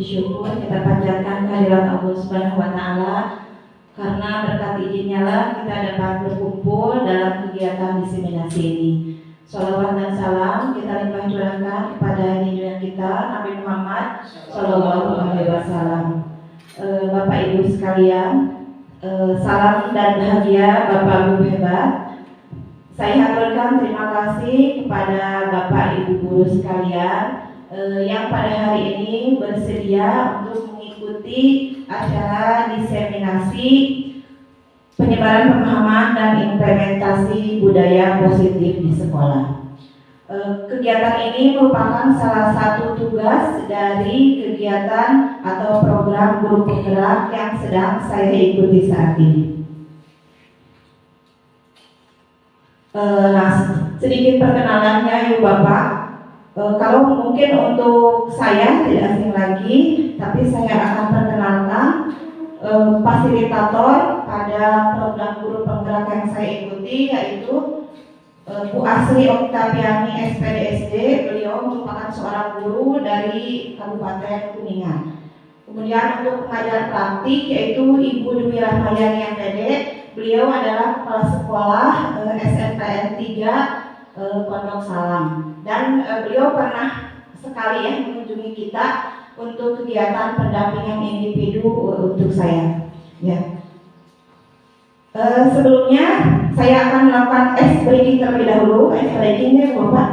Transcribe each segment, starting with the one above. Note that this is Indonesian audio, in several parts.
syukur kita panjatkan kehadirat Allah Subhanahu wa taala karena berkat izinnya lah kita dapat berkumpul dalam kegiatan diseminasi ini. Shalawat dan salam kita limpah curahkan kepada junjungan kita Nabi Muhammad Shallallahu Alaihi Wasallam. Bapak Ibu sekalian, salam dan bahagia Bapak Ibu hebat. Saya haturkan terima kasih kepada Bapak Ibu guru sekalian yang pada hari ini bersedia untuk mengikuti acara diseminasi penyebaran pemahaman dan implementasi budaya positif di sekolah. Kegiatan ini merupakan salah satu tugas dari kegiatan atau program guru penggerak yang sedang saya ikuti saat ini. Nah, sedikit perkenalannya Ibu Bapak. Kalau mungkin untuk saya tidak asing lagi, tapi saya akan perkenalkan fasilitator pada program guru penggerak yang saya ikuti, yaitu Bu Asri Oktaviani SPDSD. Beliau merupakan seorang guru dari Kabupaten Kuningan. Kemudian untuk pengajar praktik yaitu Ibu Dwi Rahmayani MPD. Beliau adalah kepala sekolah SMPN 3 Pondok Salam, dan beliau pernah sekali ya mengunjungi kita untuk kegiatan pendampingan individu untuk saya. Ya. Sebelumnya saya akan melakukan ice breaking terlebih dahulu. Ice breakingnya Bapak.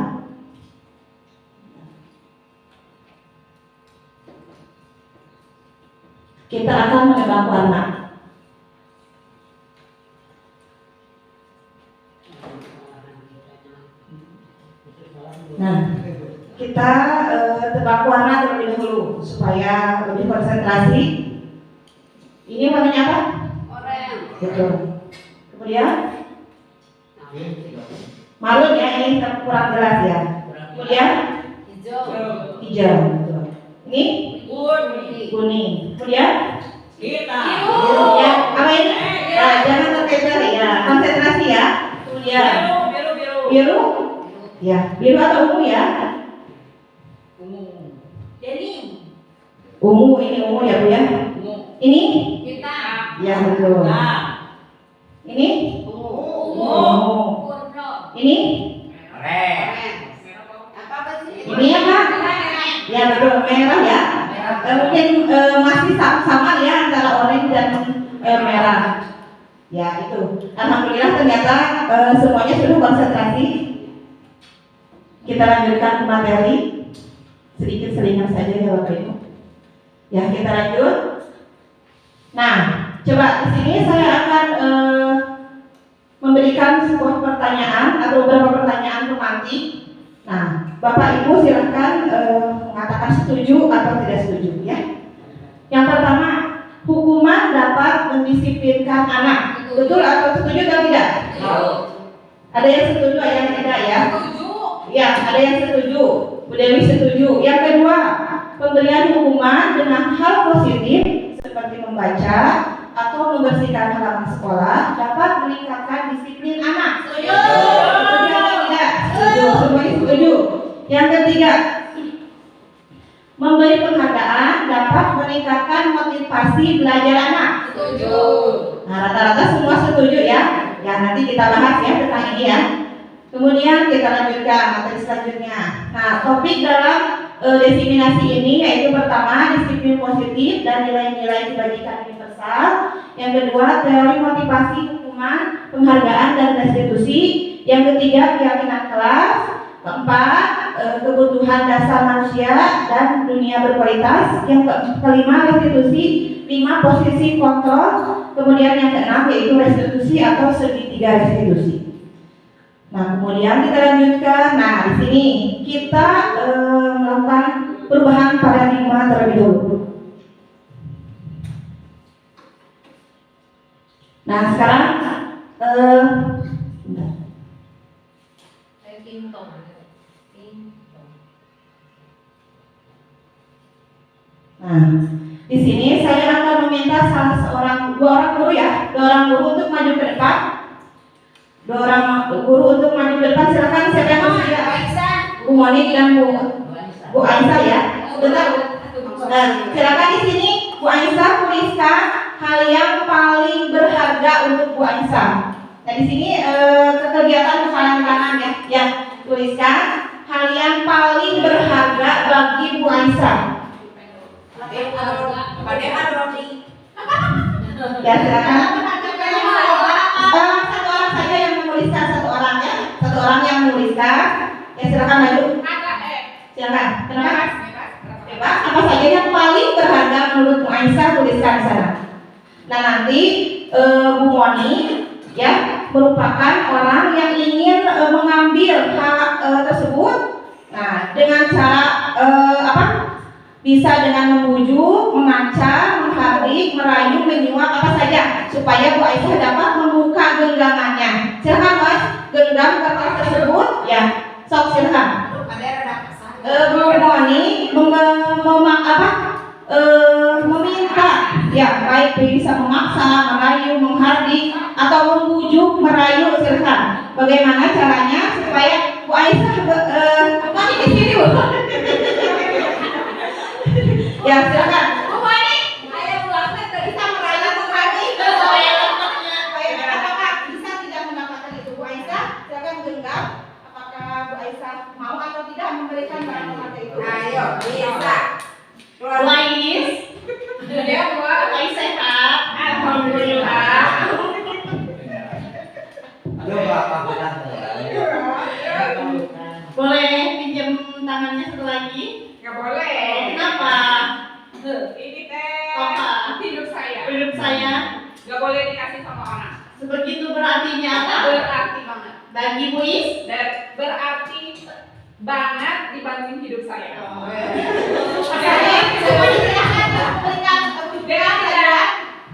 Kita akan menebak warna. Nah, kita tebak warna terlebih dahulu supaya lebih konsentrasi. Ini warnanya apa? Oranye. Betul. Kemudian marun ya, ini kurang jelas ya. Kemudian hijau. Hijau. Betul. Ini kuning. Kemudian biru. Ya, apa ini? Nah, jangan terkejar ya. Konsentrasi ya. Kemudian biru. Ya, biru atau ungu ya? Ungu. Jadi ungu, ini ungu ya Bu ya? Ungu. Ini? Hitam. Ya betul. Ini? Ungu. Ini? Merah. Ini apa? Ya betul, merah ya. Mungkin masih sama ya antara oranye dan merah. Ya itu. Alhamdulillah ternyata semuanya sudah konsentrasi. Kita lanjutkan ke materi. Sedikit selingan saja ya Bapak Ibu. Ya, kita lanjut. Nah, coba di sini saya akan memberikan sebuah pertanyaan atau beberapa pertanyaan pemantik. Nah, Bapak Ibu silakan mengatakan setuju atau tidak setuju ya. Yang pertama, hukuman dapat mendisiplinkan anak. Betul atau setuju atau tidak? Ada yang setuju, ada yang tidak ya? Ya, ada yang setuju. Bu Dewi setuju. Yang kedua, pemberian hukuman dengan hal positif seperti membaca atau membersihkan halaman sekolah dapat meningkatkan disiplin anak. Setuju? Setuju atau tidak? Setuju. Semuanya setuju. Yang ketiga, memberi penghargaan dapat meningkatkan motivasi belajar anak. Setuju. Nah, rata-rata semua setuju ya. Ya, nanti kita bahas ya tentang ini ya. Kemudian kita lanjutkan materi selanjutnya. Nah, topik dalam diseminasi ini yaitu pertama disiplin positif dan nilai-nilai kebajikan universal. Yang kedua teori motivasi, hukuman, penghargaan dan restitusi. Yang ketiga keyakinan kelas. Keempat kebutuhan dasar manusia dan dunia berkualitas. Yang kelima restitusi. 5 posisi kontrol. Kemudian yang keenam yaitu restitusi atau segitiga restitusi. Nah, kemudian kita lanjutkan. Nah, di sini kita melakukan perubahan paradigma terlebih dahulu. Nah, sekarang nah, di sini saya akan meminta dua orang guru ya, 2 orang guru untuk maju ke depan. 2 orang guru untuk maju ke depan. Silakan siapa yang bersedia? Bu Monik dan Bu Aisyah ya. Sebentar. Nah, silakan di sini Bu Aisyah tuliskan hal yang paling berharga untuk Bu Aisyah. Nah, di sini kegiatan kanan ya. Ya, tuliskan hal yang paling berharga bagi Bu Aisyah. Ya, silakan. Satu orang saja yang menuliskan, satu orang ya. Satu orang yang menuliskan. Ya, silakan maju. Silakan. Kenapa? Bebas. Apa saja yang paling berharga menurut Bu Aisyah, tuliskan di sana. Nah, nanti Bu Moni ya merupakan orang yang ingin mengambil hak tersebut. Nah, dengan cara bisa dengan membujuk, mengancam, menghardik, merayu, menyuap apa saja supaya Bu Aisyah dapat membuka genggamannya. Silakan Mas, genggam kertas tersebut ya. Sok silakan. Bu Moni meminta ya, baik bisa memaksa, merayu, menghardik atau membujuk, merayu, silakan. Bagaimana caranya supaya Bu Aisyah di sini Bu. Ya, silakan. Bu Moni, ayo bisa merayu, menghardik supaya apakah bisa tidak mendapatkan itu Bu Aisyah? Silakan genggam. Apakah Bu Aisyah mau atau tidak memberikan barang berharga itu? Ayo, bisa. Bu Ais, ya Bu Ais sehat. Alhamdulillah. Boleh pinjam tangannya satu lagi? Nggak boleh. Kenapa? Ini teh hidup saya. Hidup saya. Nggak boleh dikasih sama orang. Begitu berartinya apa? Berarti banget. Bagi Bu Is? Berarti banget dibanding hidup saya.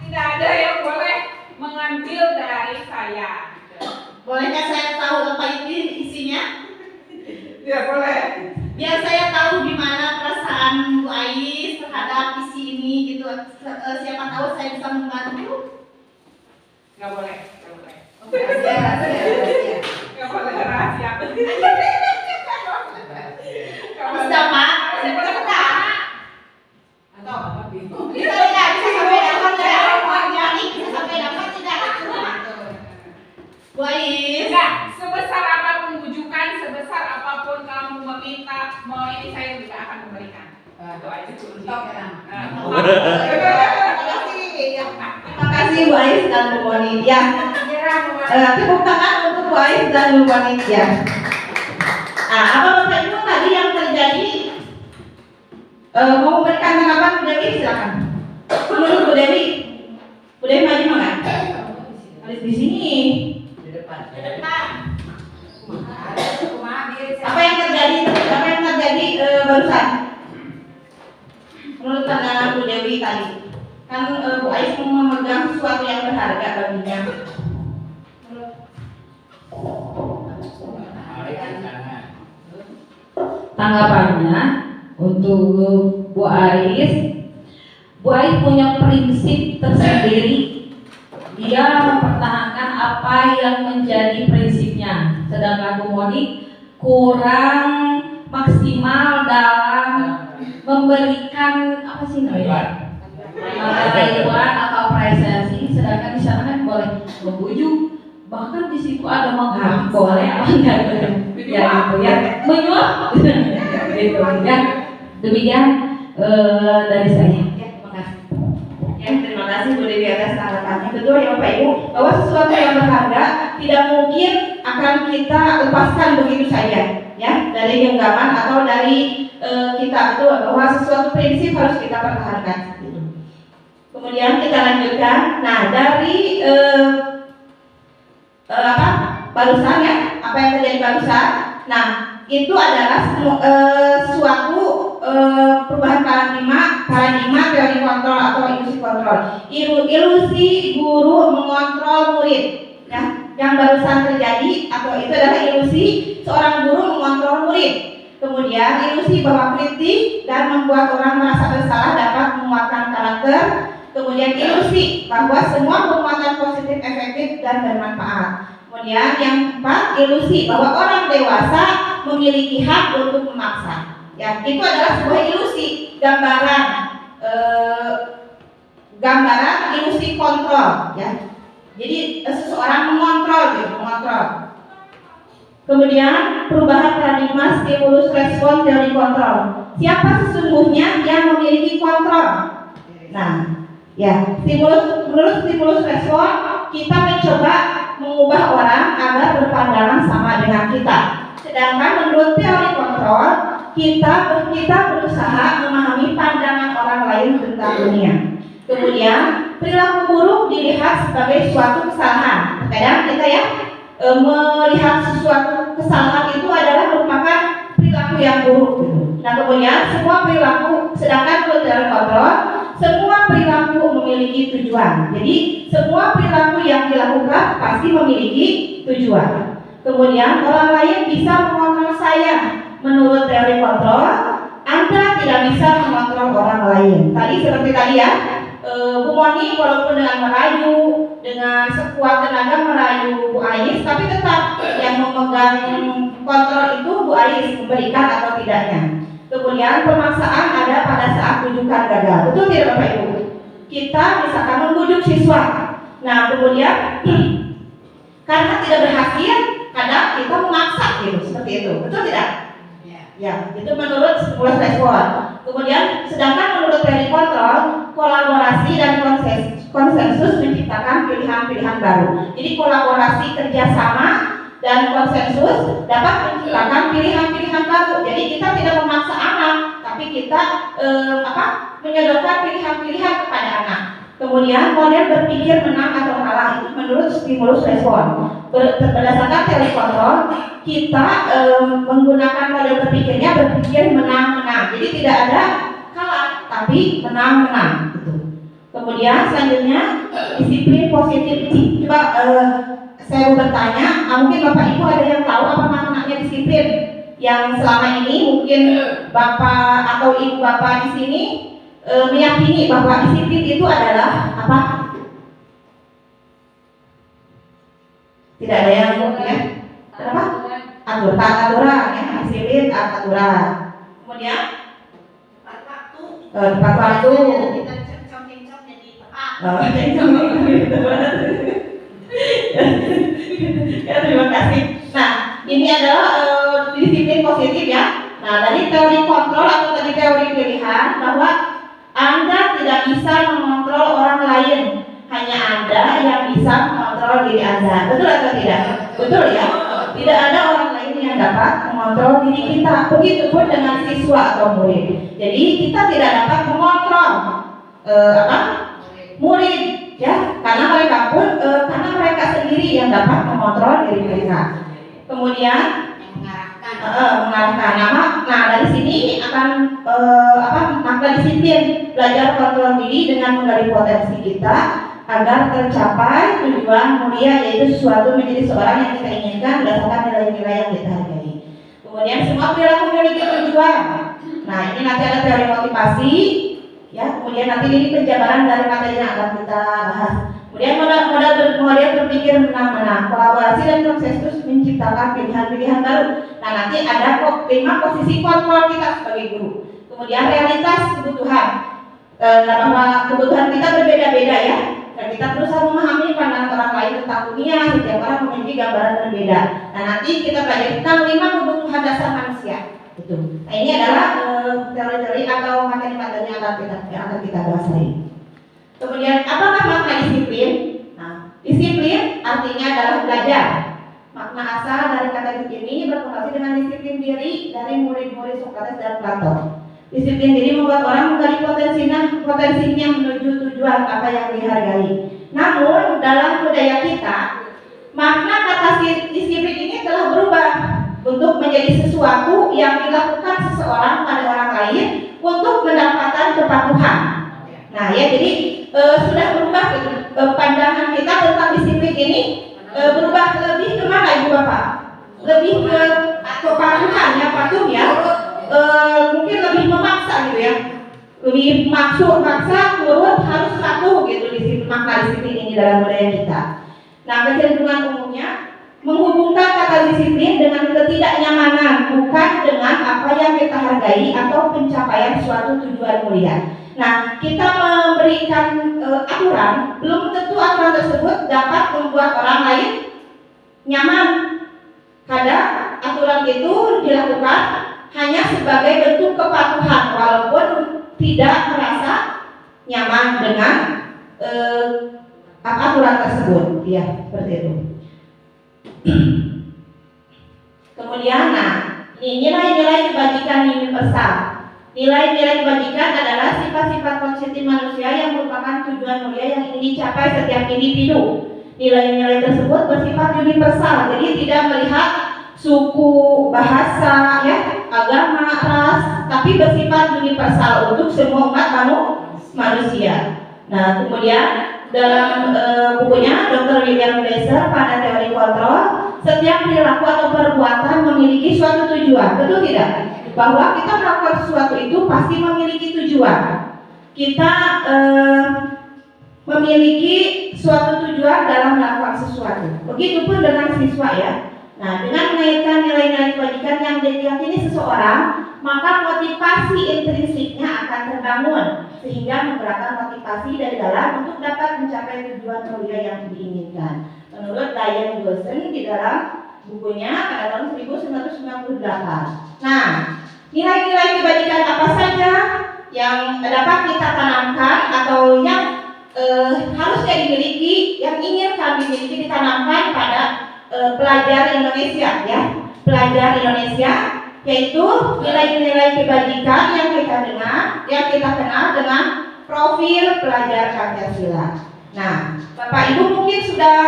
Tidak ada yang boleh mengambil dari saya. Bolehkah saya tahu apa ini isinya? Tidak boleh. Biar saya tahu gimana perasaan Bu Ais terhadap isi ini gitu. Siapa tahu saya bisa membantu. Nggak boleh. Rahasia. Nggak boleh rahasia. Bisa Pak? Atau apa bingung? Bisa sampai dapat tidak? Bisa sampai dapat tidak? Bu Ais. Enggak, sebesar apapun bujukan, sebesar apapun kamu meminta, mau ini saya juga akan memberikan. Itu aja kunci. Terima kasih Bu Ais dan Bu Moni. Ya. Tepuk tangan untuk Bu Ais dan Bu Moni ya. Nah, apa Bapak Ibu tadi yang terjadi? Mau memberikan tanggapan Bu Dewi, silakan. Menurut Bu Dewi maju mana? Harus di sini. Di depan. Apa yang terjadi barusan? Menurut pandangan Bu Dewi tadi, kan Bu Ais memegang sesuatu yang berharga baginya. Tanggapannya untuk Bu Ais punya prinsip tersendiri. Dia mempertahankan apa yang menjadi prinsipnya. Sedangkan Bu Moni kurang maksimal dalam memberikan apa sih namanya? Rayuan atau apresiasi. Sedangkan di sana kan boleh membujuk, bahkan di situ ada menghardik, boleh apa enggak? Ya gitu ya, menyuap gitu ya. Demikian dari saya. Terima kasih. Ya, terima kasih Bu Dewi atas tanggapannya. Betul ya Bapak Ibu, bahwa sesuatu yang berharga tidak mungkin akan kita lepaskan begitu saja, ya, dari genggaman atau dari kita. Betul bahwa sesuatu prinsip harus kita pertahankan. Kemudian kita lanjutkan. Nah, dari barusan ya, apa yang terjadi barusan. Nah, itu adalah suatu perubahan paradigma teori kontrol atau ilusi kontrol. Ilusi guru mengontrol murid, ya, yang barusan terjadi atau itu adalah ilusi seorang guru mengontrol murid. Kemudian ilusi bahwa kritik dan membuat orang merasa bersalah dapat menguatkan karakter. Kemudian ilusi bahwa semua penguatan positif efektif dan bermanfaat. Kemudian yang keempat, ilusi bahwa orang dewasa memiliki hak untuk memaksa. Ya, itu adalah sebuah ilusi, gambaran eh, gambaran ilusi kontrol, ya. Jadi seseorang mengontrol, gitu, mengontrol. Kemudian perubahan paradigma stimulus respon teori kontrol. Siapa sesungguhnya yang memiliki kontrol? Nah, ya, menurut stimulus respon kita mencoba mengubah orang agar berpandangan sama dengan kita. Sedangkan menurut teori kontrol kita berusaha memahami pandangan orang lain tentang dunia. Kemudian perilaku buruk dilihat sebagai suatu kesalahan. Kadang kita ya melihat sesuatu kesalahan itu adalah merupakan perilaku yang buruk. Nah kemudian semua perilaku, sedangkan menurut teori kontrol semua perilaku memiliki tujuan. Jadi semua perilaku yang dilakukan pasti memiliki tujuan. Kemudian orang lain bisa mengontrol saya. Menurut teori kontrol, Anda tidak bisa mengontrol orang lain. Tadi seperti tadi ya, Bu Moni walaupun dengan merayu, dengan sekuat tenaga merayu Bu Ais, tapi tetap yang memegang kontrol itu Bu Ais, memberikan atau tidaknya. Kemudian pemaksaan ada pada saat rujukan gagal. Betul tidak Bapak Ibu? Kita misalkan membujuk siswa. Nah kemudian karena tidak berhasil, kadang kita memaksa gitu, seperti itu. Betul tidak? Ya, itu menurut stimulus respon. Kemudian sedangkan menurut teori kontrol, kolaborasi dan konsensus menciptakan pilihan-pilihan baru. Jadi kolaborasi kerjasama dan konsensus dapat menciptakan pilihan-pilihan baru. Jadi kita tidak memaksa anak, tapi kita menyodorkan pilihan-pilihan kepada anak. Kemudian model berpikir menang atau kalah itu menurut stimulus respon. Berdasarkan teori kontrol, kita menggunakan model berpikirnya berpikir menang-menang. Jadi tidak ada kalah, tapi menang-menang. Gitu. Kemudian selanjutnya disiplin positivity. Coba saya mau bertanya, mungkin Bapak Ibu ada yang tahu apa maknanya disiplin? Yang selama ini mungkin Bapak atau Ibu Bapak di sini meyakini bahwa disiplin itu adalah apa? Tidak ada yang ya? Apa? Aturan ya, disiplin aturan. Kemudian tepat waktu. Ya, terima kasih. Nah, ini adalah disiplin positif ya. Nah, dari teori kontrol atau tadi teori pilihan bahwa Anda tidak bisa mengontrol orang lain, hanya Anda yang bisa mengontrol diri Anda. Betul atau tidak? Betul ya. Tidak ada orang lain yang dapat mengontrol diri kita. Begitupun dengan siswa atau murid. Jadi kita tidak dapat mengontrol murid, ya, karena mereka sendiri yang dapat mengontrol diri mereka. Kemudian mengarahkan. Nah dari sini akan makna disiplin, belajar kontrol diri dengan menggali potensi kita agar tercapai tujuan mulia, yaitu sesuatu menjadi seorang yang kita inginkan berdasarkan nilai-nilai yang kita hargai. Kemudian semua perilaku memiliki tujuan. Nah ini nanti ada teori motivasi, ya. Kemudian nanti ini penjabaran dari materi yang akan kita bahas. Kemudian model berpikir menang-menang, kolaborasi dan konsensus menciptakan pilihan-pilihan baru. Nah nanti ada 5 posisi kontrol kita sebagai guru. Kemudian realitas kebutuhan, bahwa kebutuhan kita berbeda-beda ya. Dan kita berusaha memahami pandangan orang lain tentang dunia. Setiap orang memiliki gambaran berbeda. Nah nanti kita belajar tentang 5 kebutuhan dasar manusia. Itu. Nah ini adalah teori-teori atau materi-materi yang akan kita bahas hari ini. Kemudian apakah makna disiplin? Nah, disiplin artinya adalah belajar. Makna asal dari kata disiplin ini berkorelasi dengan disiplin diri dari murid-murid Sokrates dan Plato. Disiplin diri membuat orang menggali potensinya menuju tujuan apa yang dihargai. Namun dalam budaya kita, makna kata disiplin ini telah berubah untuk menjadi sesuatu yang dilakukan seseorang pada orang lain untuk mendapatkan kepatuhan. Nah ya, jadi sudah berubah gitu. Pandangan kita tentang disiplin ini berubah lebih kemana Ibu Bapak? Lebih ke kepatuhan ya, patuh ya. Mungkin lebih memaksa gitu ya. Lebih maksa turut harus patuh gitu makna disiplin ini dalam budaya kita. Nah kecenderungan umumnya menghubungkan kata disiplin dengan ketidaknyamanan, bukan dengan apa yang kita hargai atau pencapaian suatu tujuan mulia. Nah, kita memberikan aturan, belum tentu aturan tersebut dapat membuat orang lain nyaman. Kadang aturan itu dilakukan hanya sebagai bentuk kepatuhan, walaupun tidak merasa nyaman dengan aturan tersebut. Ya, seperti itu. Kemudian, nah, ini nilai-nilai kebajikan universal. Nilai-nilai kebajikan adalah sifat-sifat positif manusia yang merupakan tujuan mulia yang ingin dicapai setiap individu. Nilai-nilai tersebut bersifat universal, jadi tidak melihat suku, bahasa, ya, agama, ras, tapi bersifat universal untuk semua umat manusia. Nah, kemudian dalam bukunya Dr. William Glasser pada teori kontrol, setiap perilaku atau perbuatan memiliki suatu tujuan, betul tidak? Bahwa kita melakukan sesuatu itu pasti memiliki tujuan. Kita memiliki suatu tujuan dalam melakukan sesuatu. Begitupun dengan siswa, ya. Nah, dengan mengaitkan nilai-nilai kebajikan yang diyakini seseorang, maka motivasi intrinsiknya akan terbangun sehingga menggerakkan motivasi dari dalam untuk dapat mencapai tujuan mulia yang diinginkan. Menurut Diane Wilson di dalam bukunya pada tahun 1998. Nah, nilai-nilai kebajikan apa saja yang dapat kita tanamkan atau yang harusnya dimiliki, yang ingin kami miliki ditanamkan pada pelajar Indonesia, ya, pelajar Indonesia, yaitu nilai-nilai kebajikan yang kita dengar, yang kita kenal dengan profil pelajar Pancasila. Nah, Bapak Ibu mungkin sudah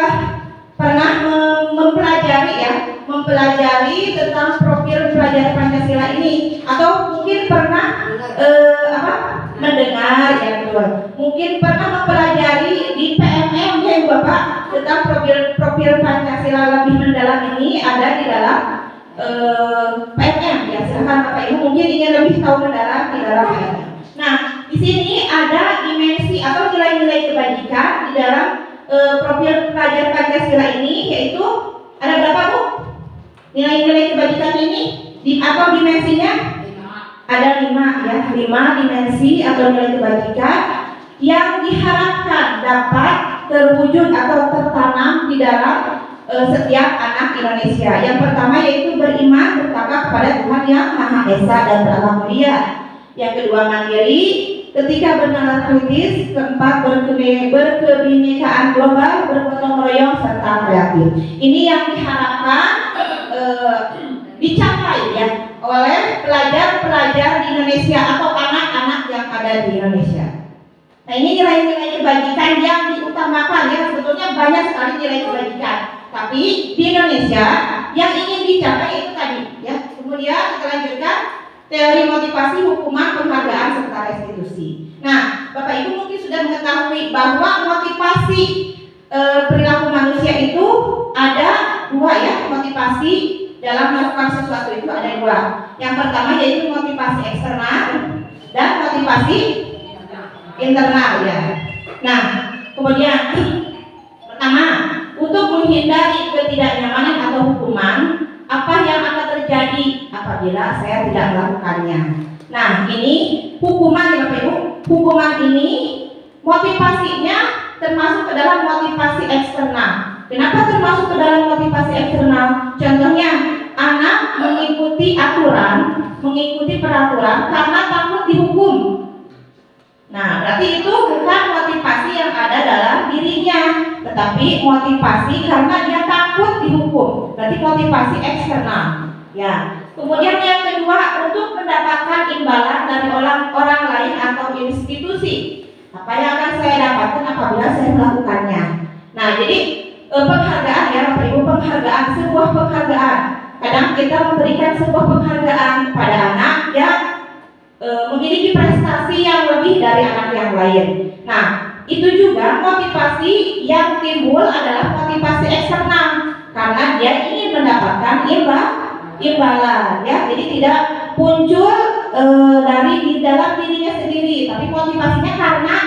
pernah mempelajari tentang profil pelajar Pancasila ini, atau mungkin pernah mendengar, ya betul. Mungkin pernah mempelajari di PMM, ya Bapak, tentang profil Pancasila lebih mendalam ini ada di dalam PMM, ya. Silakan Bapak Ibu mungkin ingin lebih tahu mendalam di dalam PMM. Nah, di sini ada dimensi atau nilai-nilai kebajikan di dalam profil pelajar Pancasila ini, yaitu ada berapa, Bu? Nilai-nilai kebajikan ini di apa dimensinya? Ada 5, ya, 5 dimensi atau nilai kebajikan yang diharapkan dapat terwujud atau tertanam di dalam setiap anak Indonesia. Yang pertama yaitu beriman, bertakwa kepada Tuhan Yang Maha Esa dan berakhlak mulia. Yang kedua mandiri, ketiga bernalar kritis. Keempat berkebinekaan global, bergotong royong serta kreatif. Ini yang diharapkan dicapai, ya, oleh pelajar-pelajar di Indonesia atau anak-anak yang ada di Indonesia. Nah, ini nilai-nilai kebajikan yang diutamakan, ya. Sebetulnya banyak sekali nilai kebajikan, tapi di Indonesia yang ingin dicapai itu tadi, ya. Kemudian kita lanjutkan teori motivasi, hukuman, penghargaan serta restitusi. Nah, Bapak Ibu mungkin sudah mengetahui bahwa motivasi perilaku manusia itu ada 2, ya. Motivasi dalam melakukan sesuatu itu ada 2. Yang pertama yaitu motivasi eksternal dan motivasi internal, ya. Nah, kemudian pertama, untuk menghindari ketidaknyamanan atau hukuman, apa yang akan terjadi apabila saya tidak melakukannya? Nah, ini hukuman, ya Bapak Ibu. Hukuman ini motivasinya termasuk ke dalam motivasi eksternal. Kenapa termasuk ke dalam motivasi eksternal? Contohnya, anak mengikuti aturan, mengikuti peraturan karena takut dihukum. Nah, berarti itu bukan motivasi yang ada dalam dirinya, tetapi motivasi karena dia takut dihukum. Berarti motivasi eksternal, ya. Kemudian yang kedua, untuk mendapatkan imbalan dari orang lain atau institusi. Apa yang akan saya dapatkan apabila saya melakukannya? Nah, jadi penghargaan, ya Bapak Ibu, penghargaan, sebuah penghargaan. Kadang kita memberikan sebuah penghargaan pada anak yang memiliki prestasi yang lebih dari anak yang lain. Nah, itu juga motivasi yang timbul adalah motivasi eksternal karena dia ingin mendapatkan imbalan, ya. Jadi tidak muncul dari di dalam dirinya sendiri, tapi motivasinya karena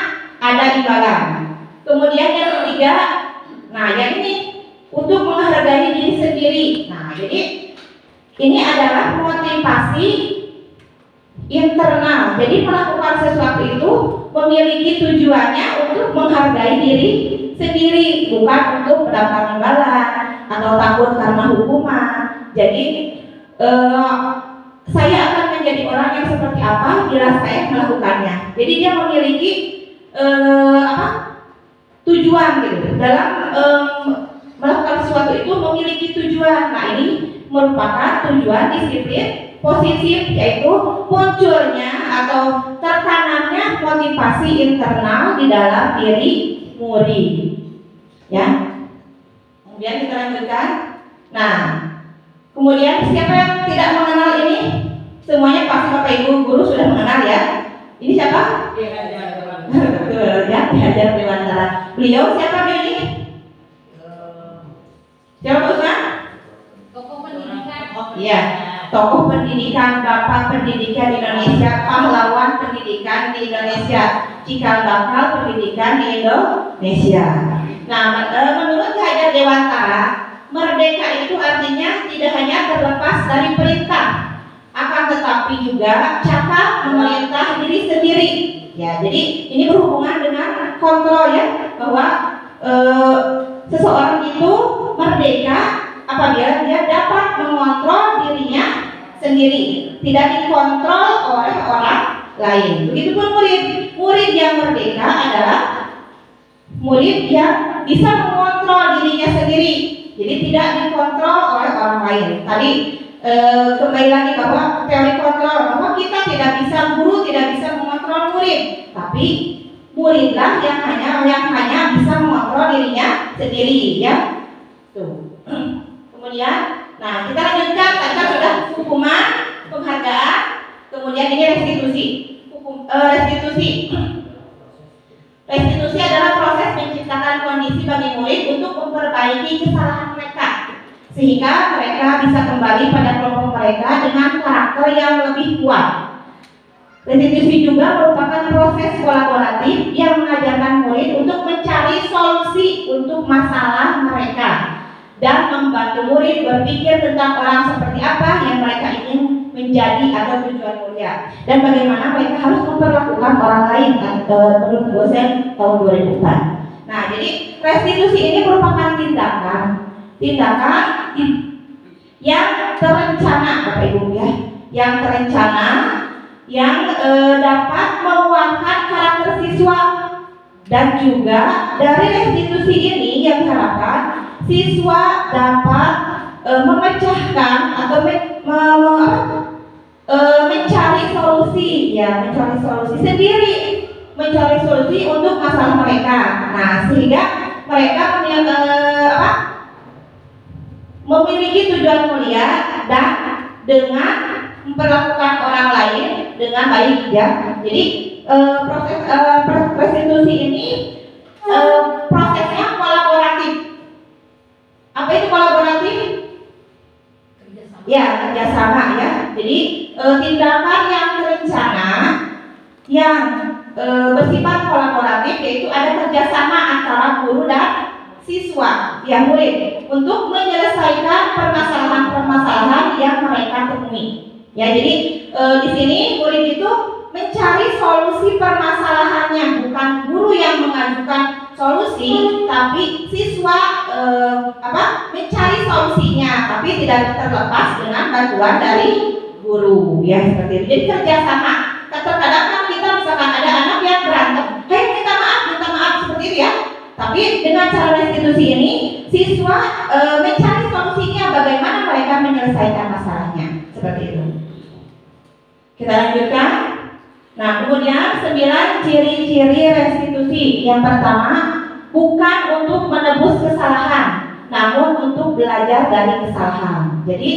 ada imbalan. Kemudian yang ketiga, nah, yang ini untuk menghargai diri sendiri. Nah, jadi ini adalah motivasi internal. Jadi melakukan sesuatu itu memiliki tujuannya untuk menghargai diri sendiri, bukan untuk mendapat imbalan atau takut karena hukuman. Jadi saya akan menjadi orang yang seperti apa bila saya melakukannya. Jadi dia memiliki tujuan gitu dalam melakukan sesuatu itu memiliki tujuan. Nah, ini merupakan tujuan disiplin positif, yaitu munculnya atau tertanamnya motivasi internal di dalam diri murid. Ya. Kemudian kita lanjutkan. Nah, kemudian siapa yang tidak mengenal ini? Semuanya pasti Bapak Ibu guru sudah mengenal ya. Ini siapa? Betul ya, Ki Hajar Dewantara. Beliau siapa beliau ini? Siapa Pak Usman? Tokoh pendidikan. Iya, tokoh pendidikan, Bapak pendidikan di Indonesia, pahlawan pendidikan di Indonesia, cikal bakal pendidikan di Indonesia. Nah, menurut Ki Hajar Dewantara, merdeka itu artinya tidak hanya terlepas dari perintah, akan tetapi juga cara memerintah diri sendiri. Ya, jadi ini berhubungan dengan kontrol ya, bahwa seseorang itu merdeka apabila dia dapat mengontrol dirinya sendiri, tidak dikontrol oleh orang lain. Begitupun murid yang merdeka adalah murid yang bisa mengontrol dirinya sendiri, jadi tidak dikontrol oleh orang lain. Tadi kembali lagi bahwa teori kontrol, bahwa kita tidak bisa, guru tidak bisa mengontrol murid, tapi muridlah yang hanya bisa mengontrol dirinya sendiri ya. Tuh. Kemudian, nah kita lanjutkan. Tadi kan sudah hukuman, penghargaan, kemudian ini restitusi. Restitusi adalah proses menciptakan kondisi bagi murid untuk memperbaiki kesalahan mereka, sehingga mereka bisa kembali pada kelompok mereka dengan karakter yang lebih kuat. Restitusi juga merupakan proses kolaboratif yang mengajarkan murid untuk mencari solusi untuk masalah mereka dan membantu murid berpikir tentang orang seperti apa yang mereka ingin menjadi atau tujuan mulia, dan bagaimana mereka harus memperlakukan orang lain menurut dosen tahun 2004. Nah, jadi restitusi ini merupakan tindakan yang terencana, Bapak Ibu ya, yang terencana yang dapat menguatkan karakter siswa, dan juga dari restitusi ini yang diharapkan siswa dapat memecahkan atau mencari solusi sendiri, mencari solusi untuk masalah mereka. Nah, sehingga mereka memiliki tujuan mulia dan dengan memperlakukan orang lain dengan baik ya. Jadi proses restitusi ini prosesnya kolaboratif. Apa itu kolaboratif? Ya, kerjasama ya. Jadi tindakan yang terencana yang bersifat kolaboratif, yaitu ada kerjasama antara guru dan siswa, ya murid, untuk menyelesaikan permasalahan-permasalahan yang mereka temui. Ya, jadi di sini murid itu mencari solusi permasalahannya, bukan guru yang mengajukan solusi, tapi siswa mencari solusinya, tapi tidak terlepas dengan bantuan dari guru, ya seperti itu. Jadi kerjasama. Terkadang kan kita misalkan ada anak yang berantem, minta maaf seperti itu ya. Tapi dengan cara restitusi ini, siswa mencari solusinya, bagaimana mereka menyelesaikan masalahnya, seperti itu. Kita lanjutkan. Nah, kemudian 9 ciri-ciri restitusi. Yang pertama, bukan untuk menebus kesalahan, namun untuk belajar dari kesalahan. Jadi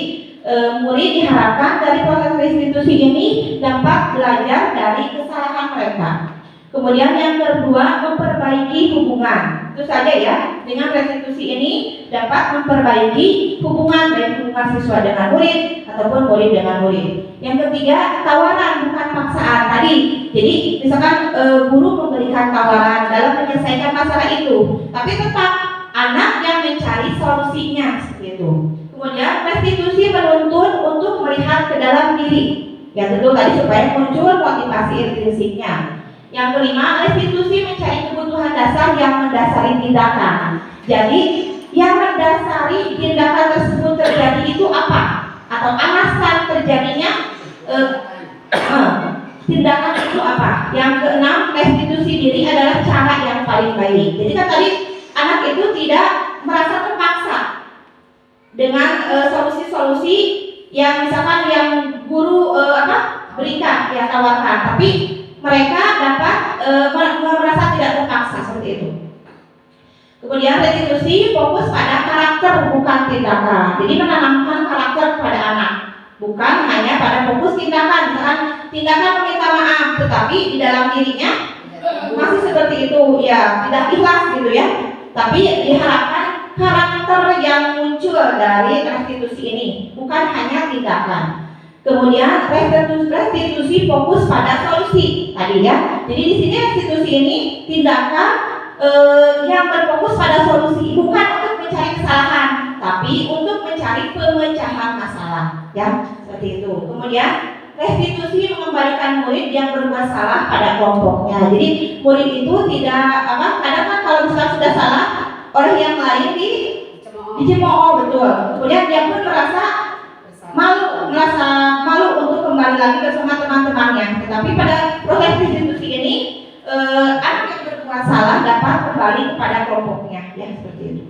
murid diharapkan dari proses restitusi ini dapat belajar dari kesalahan mereka. Kemudian yang kedua, memperbaiki hubungan. Itu saja ya, dengan restitusi ini dapat memperbaiki hubungan, baik hubungan siswa dengan murid ataupun murid dengan murid. Yang ketiga, tawaran bukan paksaan tadi. Jadi misalkan guru memberikan tawaran dalam menyelesaikan masalah itu, tapi tetap anak yang mencari solusinya, seperti itu. Kemudian restitusi menuntun untuk melihat ke dalam diri. Ya tentu tadi supaya muncul motivasi intrinsiknya. Yang kelima, restitusi mencari kebutuhan dasar yang mendasari tindakan. Jadi yang mendasari tindakan tersebut terjadi itu apa? Atau alasan terjadinya tindakan itu apa? Yang keenam, restitusi diri adalah cara yang paling baik. Jadi kan tadi anak itu tidak merasa terpaksa dengan solusi-solusi yang misalkan yang guru berikan, ya tawarkan, tapi mereka dapat merasa tidak terpaksa seperti itu. Kemudian restitusi fokus pada karakter bukan tindakan. Jadi menanamkan karakter pada anak, bukan hanya pada fokus tindakan. Misalkan tindakan meminta maaf, tetapi di dalam dirinya masih seperti itu, ya tidak ikhlas gitu ya. Tapi diharapkan karakter yang muncul dari restitusi ini, bukan hanya tindakan. Kemudian restitusi fokus pada solusi tadi ya. Jadi di sini restitusi ini tindakan yang berfokus pada solusi, bukan untuk mencari kesalahan, tapi untuk mencari pemecahan masalah, ya seperti itu. Kemudian restitusi mengembalikan murid yang berbuat salah pada kelompoknya. Jadi murid itu tidak kadang kan kalau misalnya sudah salah oleh yang lain dicemooh, betul. Kemudian dia pun merasa malu untuk kembali lagi bersama teman-temannya. Tetapi pada proses restitusi ini anak yang berbuat salah dapat kembali kepada kelompoknya, ya seperti itu.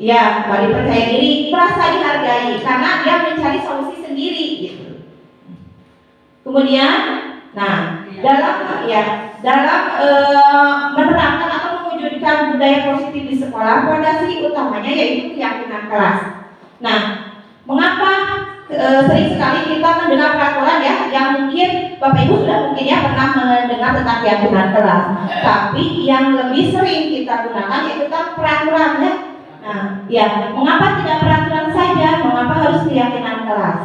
Ya, kembali percaya diri, merasa dihargai karena dia mencari solusi sendiri, gitu. Kemudian, dalam menerapkan atau mewujudkan budaya positif di sekolah, fondasi utamanya yaitu keyakinan kelas. Nah, mengapa sering sekali kita mendengar peraturan ya, yang mungkin Bapak Ibu sudah mungkin ya pernah mendengar tentang keyakinan kelas, tapi yang lebih sering kita gunakan yaitu tentang peraturan ya. Nah, ya mengapa tidak peraturan saja, mengapa harus keyakinan kelas?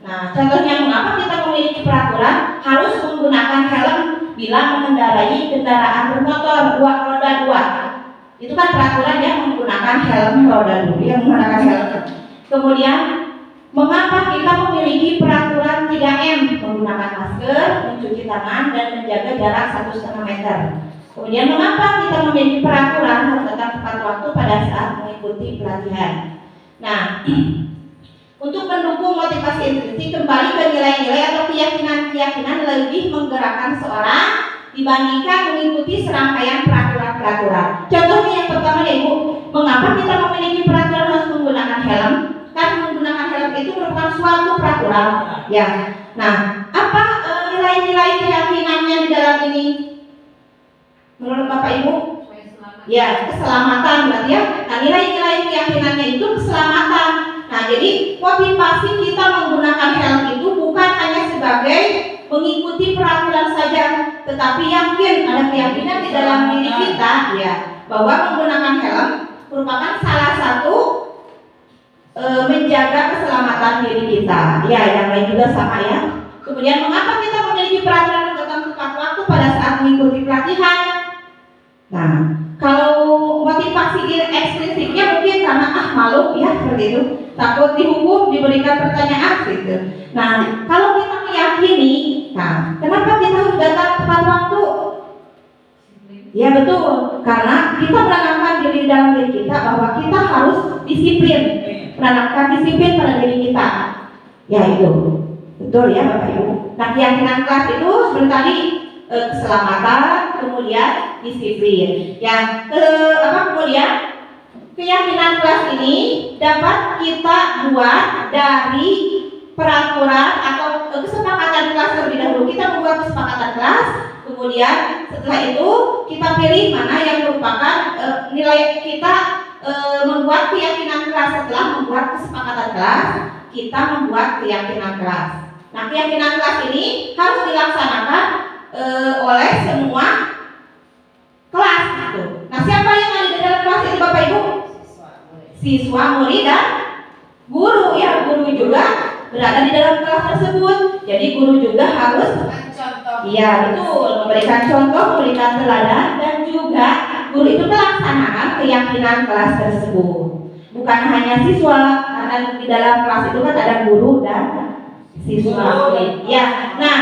Nah, contohnya mengapa kita memiliki peraturan harus menggunakan helm bila mengendarai kendaraan bermotor roda 2. Itu kan peraturan yang menggunakan helm roda 2, yang menggunakan helm. Kemudian mengapa kita memiliki peraturan 3M, menggunakan masker, mencuci tangan, dan menjaga jarak 1,5 meter. Kemudian mengapa kita memiliki peraturan harus datang tepat waktu pada saat mengikuti pelatihan. Nah, untuk mendukung motivasi intrinsik, kembali ke nilai-nilai atau keyakinan-keyakinan lebih menggerakkan seorang dibandingkan mengikuti serangkaian peraturan-peraturan. Contohnya yang pertama ya Ibu, mengapa kita memiliki peraturan harus menggunakan helm? Kan menggunakan helm itu merupakan suatu peraturan, ya. Nah, apa nilai-nilai keyakinannya di dalam ini? Menurut Bapak Ibu? Ya, keselamatan berarti ya. Nah, nilai-nilai keyakinannya itu keselamatan. Nah, jadi motivasi kita menggunakan helm itu bukan hanya sebagai mengikuti peraturan saja, tetapi yakin ada keyakinan di dalam diri kita, ya, bahwa menggunakan helm merupakan salah satu menjaga keselamatan diri kita. Ya, yang lain juga sama ya. Kemudian mengapa kita memiliki peraturan tentang tepat waktu pada saat mengikuti pelatihan? Nah, kalau motivasi ekstrinsiknya mungkin karena malu ya seperti itu, takut dihukum, diberikan pertanyaan gitu. Nah, kalau kita meyakini, nah, kenapa kita harus datang tepat waktu? Ya betul, karena kita menanamkan diri dalam diri kita bahwa kita harus disiplin, menanamkan disiplin pada diri kita. Ya itu, betul ya Bapak Ibu. Nah, keyakinan kelas itu seperti tadi keselamatan, kemudian disiplin. Yang kemudian keyakinan kelas ini dapat kita buat dari peraturan atau kesepakatan kelas terlebih dahulu. Kita membuat kesepakatan kelas, kemudian setelah itu kita pilih mana yang merupakan nilai kita membuat keyakinan kelas. Setelah membuat kesepakatan kelas, kita membuat keyakinan kelas. Nah, keyakinan kelas ini harus dilaksanakan oleh semua kelas gitu. Nah, siapa yang ada di dalam kelas ini Bapak Ibu? Siswa, murid, dan guru ya. Guru juga berada di dalam kelas tersebut. Jadi guru juga harus iya betul, memberikan contoh, memberikan teladan, dan juga guru itu melaksanakan keyakinan kelas tersebut. Bukan hanya siswa, karena di dalam kelas itu kan ada guru dan siswa. Ya, nah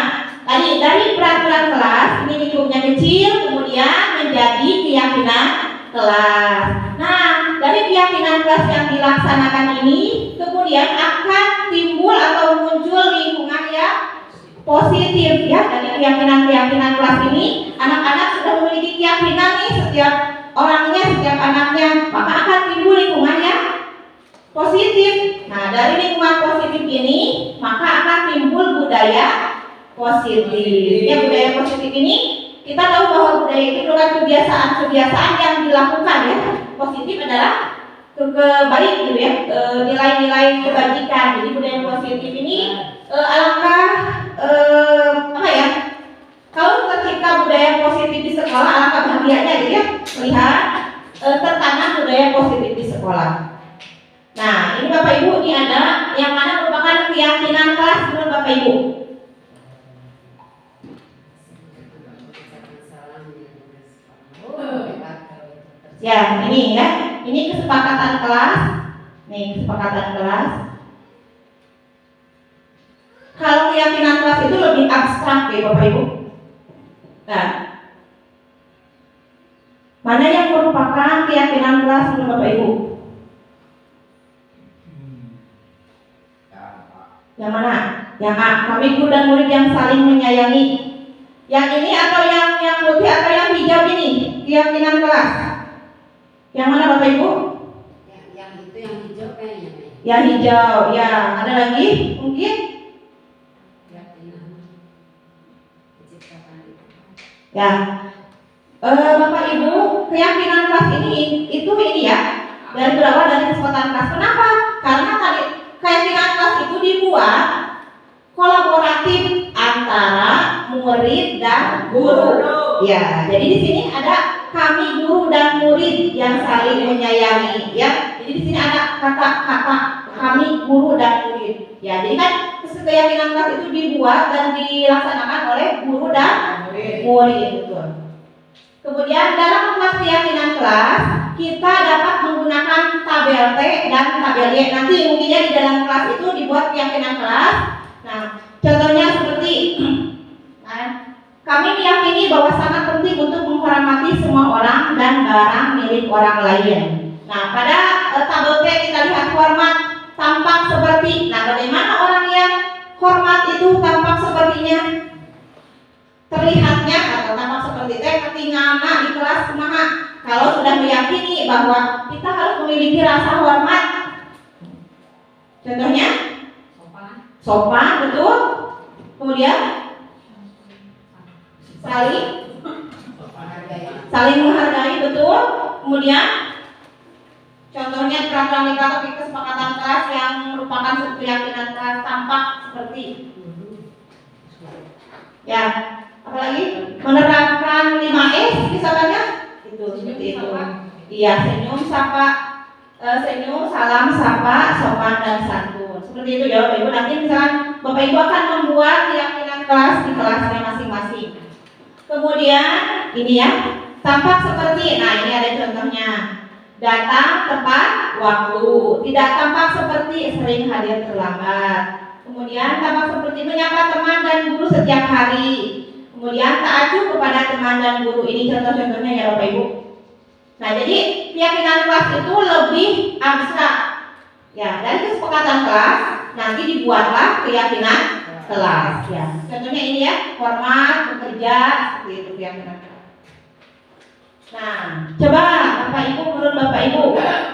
tadi dari peraturan kelas ini lingkupnya kecil, kemudian menjadi keyakinan kelas. Nah, dari keyakinan kelas yang dilaksanakan ini, kemudian akan timbul atau muncul lingkungan yang positif ya. Dari keyakinan kelas ini, anak-anak sudah memiliki keyakinan nih, setiap orangnya, setiap anaknya, maka akan timbul lingkungan yang positif. Nah, dari lingkungan positif ini, maka akan timbul budaya positif. Ya, budaya positif ini kita tahu bahwa budaya itu adalah kebiasaan-kebiasaan yang dilakukan ya. Positif adalah baik gitu ya, nilai-nilai kebajikan. Jadi budaya positif ini alangkah apa ya? Kalau tercipta budaya positif di sekolah, alangkah bahagianya gitu ya, melihat tertanam budaya positif di sekolah. Nah, ini Bapak Ibu, ini ada yang mana merupakan keyakinan kelas menurut Bapak Ibu. Ya, ini ya. Ini kesepakatan kelas. Nih, kesepakatan kelas. Kalau keyakinan kelas itu lebih abstrak ya Bapak Ibu. Nah, mana yang merupakan keyakinan kelas menurut Bapak Ibu? Yang mana? Yang A, kami guru dan murid yang saling menyayangi. Yang ini atau yang putih atau yang hijau ini? Keyakinan kelas. Yang mana Bapak Ibu? Yang itu yang hijau kayaknya. Yang hijau, ya. Ada lagi? Mungkin? Ya. Bapak Ibu, keyakinan kelas ini ya. Dari berawal dari kesepakatan kelas. Kenapa? Karena tadi keyakinan kelas itu dibuat kolaboratif antara murid dan guru. Ya, jadi di sini ada kami guru dan murid yang saling menyayangi. Ya, jadi di sini ada kata-kata kami guru dan murid. Ya, jadi kan keyakinan kelas itu dibuat dan dilaksanakan oleh guru dan murid. Betul. Kemudian dalam kelas keyakinan kelas kita dapat menggunakan tabel T dan tabel Y. Nanti mungkinnya di dalam kelas itu dibuat keyakinan kelas. Nah, contohnya seperti kami meyakini bahwa sangat penting untuk menghormati semua orang dan barang milik orang lain. Nah, pada tabel T kita lihat hormat tampak seperti. Nah, bagaimana orang yang hormat itu tampak sepertinya? Terlihatnya atau tampak seperti itu ketika di kelas kumaha. Kalau sudah meyakini bahwa kita harus memiliki rasa hormat. Contohnya sopan, betul. Kemudian saling menghargai, betul. Kemudian contohnya peraturan nikah atau kesepakatan kelas yang merupakan suatu keyakinan kelas tampak seperti ya. Apalagi menerapkan 5S misalnya itu seperti itu. Iya, senyum, sapa, senyum, salam, sapa, sopan dan santun. Seperti itu ya Bapak Ibu. Nanti misalkan Bapak Ibu akan membuat keyakinan kelas di kelasnya masing-masing. Kemudian ini ya, tampak seperti, nah ini ada contohnya. Datang tepat waktu, tidak tampak seperti sering hadir terlambat. Kemudian tampak seperti menyapa teman dan guru setiap hari. Kemudian tak acuh kepada teman dan guru. Ini contoh-contohnya ya Bapak Ibu. Nah, jadi keyakinan kelas itu lebih abstrak. Ya, dari kesepakatan kelas nanti dibuatlah keyakinan kelas. Ya, contohnya ini ya, hormat, bekerja, seperti itu keyakinan kelas. Nah, coba Bapak Ibu, menurut Bapak Ibu,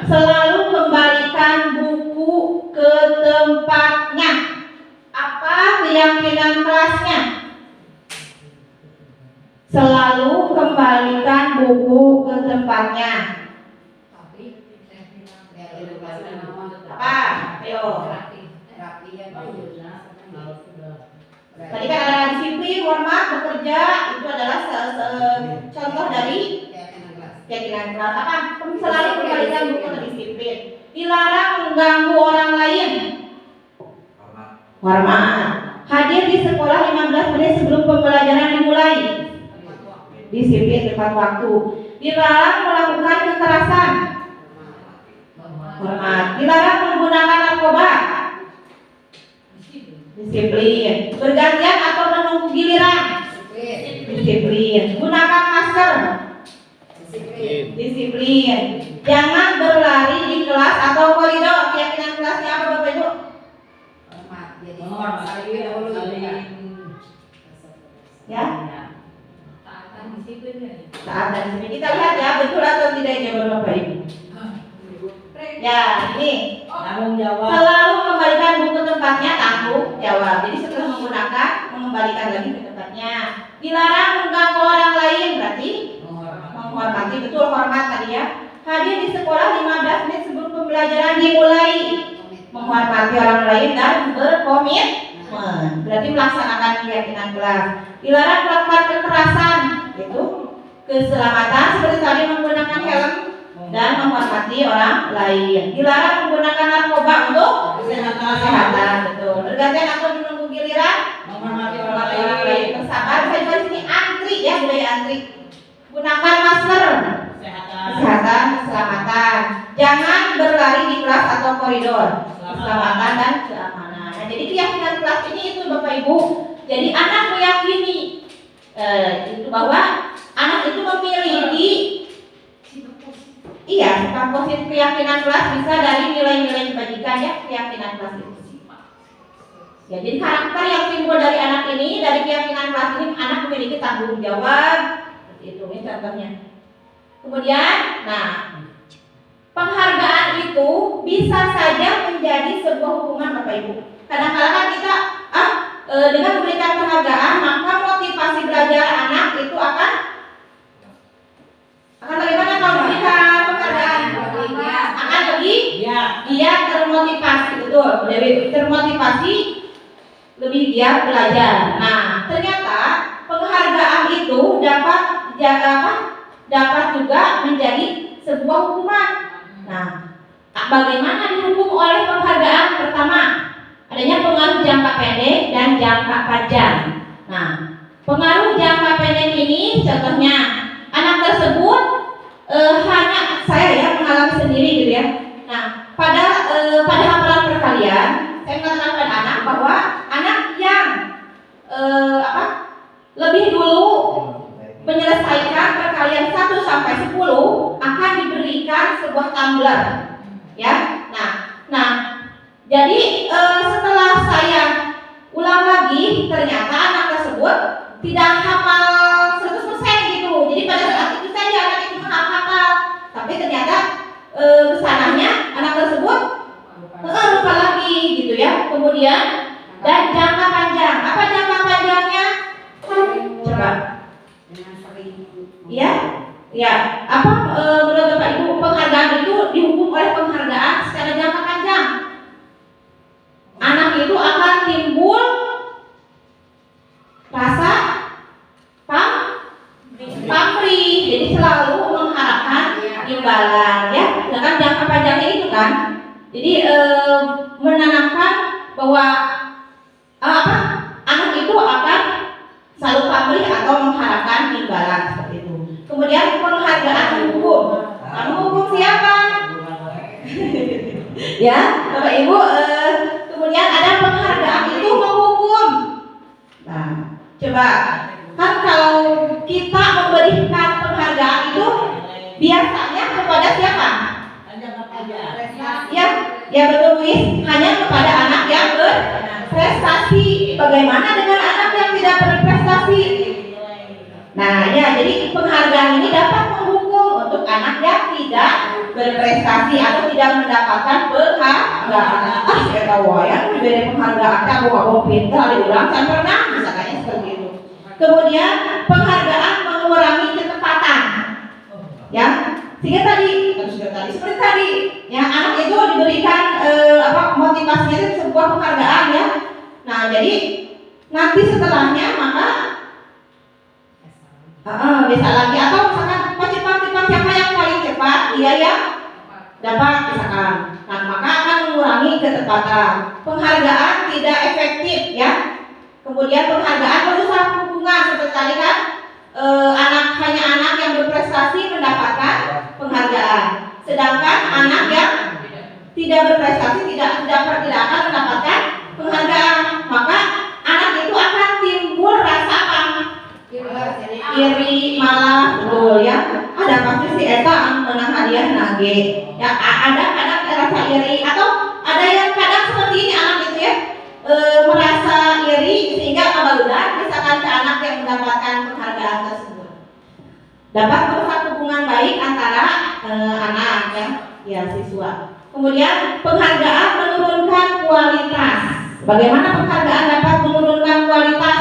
selalu kembalikan buku ke tempatnya. Apa keyakinan kelasnya? Selalu kembalikan buku ke tempatnya. Apa? Ayo. Tadi kan ada disiplin, hormat, bekerja. Itu adalah contoh dari keyakinan kelas. Apa? Selalu kembalikan buku ke disiplin. Dilarang mengganggu orang lain. Hormat. Hadir di sekolah 15 menit sebelum pembelajaran dimulai. Disiplin tepat waktu. Dilarang melakukan kekerasan. Hormat. Dilarang menggunakan narkoba. Disiplin. Bergantian atau menunggu giliran? Disiplin. Gunakan masker? Disiplin. Jangan berlari di kelas atau koridor. Keyakinan kelasnya apa Bapak Ibu? Ya. Taat dan disiplin. Kita lihat ya, betul atau tidaknya Bapak Ibu. Ya, ini Tanggung jawab. selalu mengembalikan buku tempatnya, tanggung jawab. Jadi setelah menggunakan, mengembalikan lagi ke tempatnya. Dilarang mengganggu orang lain, berarti menghormati, betul hormat tadi ya. Hadir di sekolah 15 menit sebelum pembelajaran dimulai. Menghormati orang lain dan berkomitmen, berarti melaksanakan keyakinan kelas. Dilarang melakukan kekerasan, itu keselamatan seperti tadi menggunakan helm dan menghormati orang lain. Dilarang menggunakan narkoba untuk kesehatan, betul. Bergantian atau menunggu giliran, Menghormati orang lain. Bersabar, saya juga sini antri ya, budaya antri. Gunakan masker, kesehatan, keselamatan. Jangan berlari di kelas atau koridor, keselamatan dan keamanan. Nah, jadi keyakinan kelas ini itu Bapak Ibu. Jadi anak meyakini itu bahwa anak itu memiliki sikap positif. Keyakinan kelas bisa dari nilai-nilai kebajikan ya, keyakinan kelas itu. Ya, jadi karakter yang timbul dari anak ini, dari keyakinan kelas ini, anak memiliki tanggung jawab. Itu ini contohnya. Kemudian, nah, penghargaan itu bisa saja menjadi sebuah hukuman Bapak Ibu. Kadang-kadang kan kita dengan memberikan penghargaan, maka motivasi belajar anak itu akan bagaimana kalau memberikan penghargaan? Akan lebih dia termotivasi, betul. Lebih termotivasi, lebih giat belajar. Nah, ternyata penghargaan itu dapat juga menjadi sebuah hukuman. Nah, bagaimana dihukum oleh penghargaan? Pertama, adanya pengaruh jangka pendek dan jangka panjang. Nah, pengaruh jangka pendek ini contohnya anak tersebut hanya saya ya mengalami sendiri gitu ya. Nah, pada hafalan perkalian saya mengatakan pada anak bahwa anak yang lebih dulu menyelesaikan perkalian 1 sampai 10 akan diberikan sebuah tumbler ya. Nah, jadi setelah saya ulang lagi ternyata anak tersebut tidak hafal 100% gitu. Jadi pada saat itu saja anak itu hafal, tapi ternyata kesananya anak tersebut lupa lagi gitu ya. Kemudian dan jangka panjang, apa jangka panjangnya? Coba. Ya, apa menurut Bapak Ibu penghargaan itu dihukum oleh penghargaan secara jangka panjang? Anak itu akan timbul rasa pamrih, jadi selalu mengharapkan imbalan ya. Sedangkan jangka panjangnya itu kan, jadi menanamkan bahwa anak itu akan selalu pamrih atau mengharapkan imbalan seperti itu. Kemudian penghargaan hukum. Kamu hukum siapa? Ya, Bapak Ibu. Kemudian ada penghargaan itu menghukum. Nah, coba kan kalau kita memberikan penghargaan itu biasanya kepada siapa? Ya betul Luis. Hanya kepada anak yang berprestasi. Bagaimana dengan anak yang tidak berprestasi? Nah, ya jadi penghargaan ini dapat menghukum untuk anak yang tidak berprestasi atau tidak mendapatkan penghargaan. Saya tahu ya, diberi penghargaan kamu pintar diulang kan pernah misalnya seperti itu. Kemudian penghargaan mengurangi kecepatan. Ya, sehingga tadi seperti tadi, ya anak itu diberikan motivasinya itu sebuah penghargaan ya. Nah, jadi nanti setelahnya maka bisa lagi atau misalkan cepat siapa yang paling cepat dia yang dapat misalkan. Nah, maka akan mengurangi kecepatan. Penghargaan tidak efektif ya. Kemudian penghargaan merusak hubungan seperti tadi kan hanya anak yang berprestasi mendapatkan penghargaan. Sedangkan anak yang tidak berprestasi tidak akan mendapatkan penghargaan. maka anak itu akan timbul rasa apa? Iri, malah, betul ya. Ada pasti si Eta menang hadiah nage. Ya ada kadang rasa iri atau ada yang kadang seperti ini anak itu ya merasa iri sehingga kebagusan misalkan ke anak yang mendapatkan penghargaan tersebut. Dapat merusak hubungan baik antara anak ya siswa. Kemudian penghargaan menurunkan kualitas. Bagaimana penghargaan dapat menurunkan kualitas?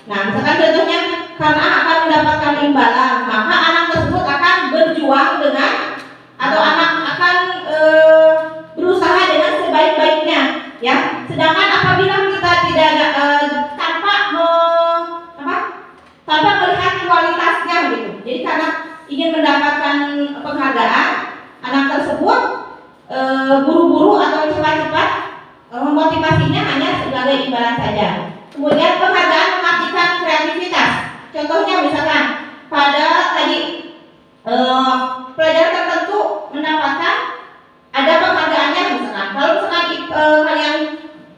Nah, misalkan contohnya karena akan mendapatkan imbalan, maka anak tersebut akan berjuang dengan atau anak akan berusaha dengan sebaik-baiknya, ya. Sedangkan apabila kita tidak tanpa melihat kualitasnya gitu. Jadi karena ingin mendapatkan penghargaan, anak tersebut buru-buru atau cepat-cepat motivasinya hanya sebagai imbalan saja. Kemudian penghargaan mematikan kreativitas. Contohnya misalkan pada tadi pelajaran tertentu mendapatkan ada penghargaannya misalkan. Kalau misalkan kalian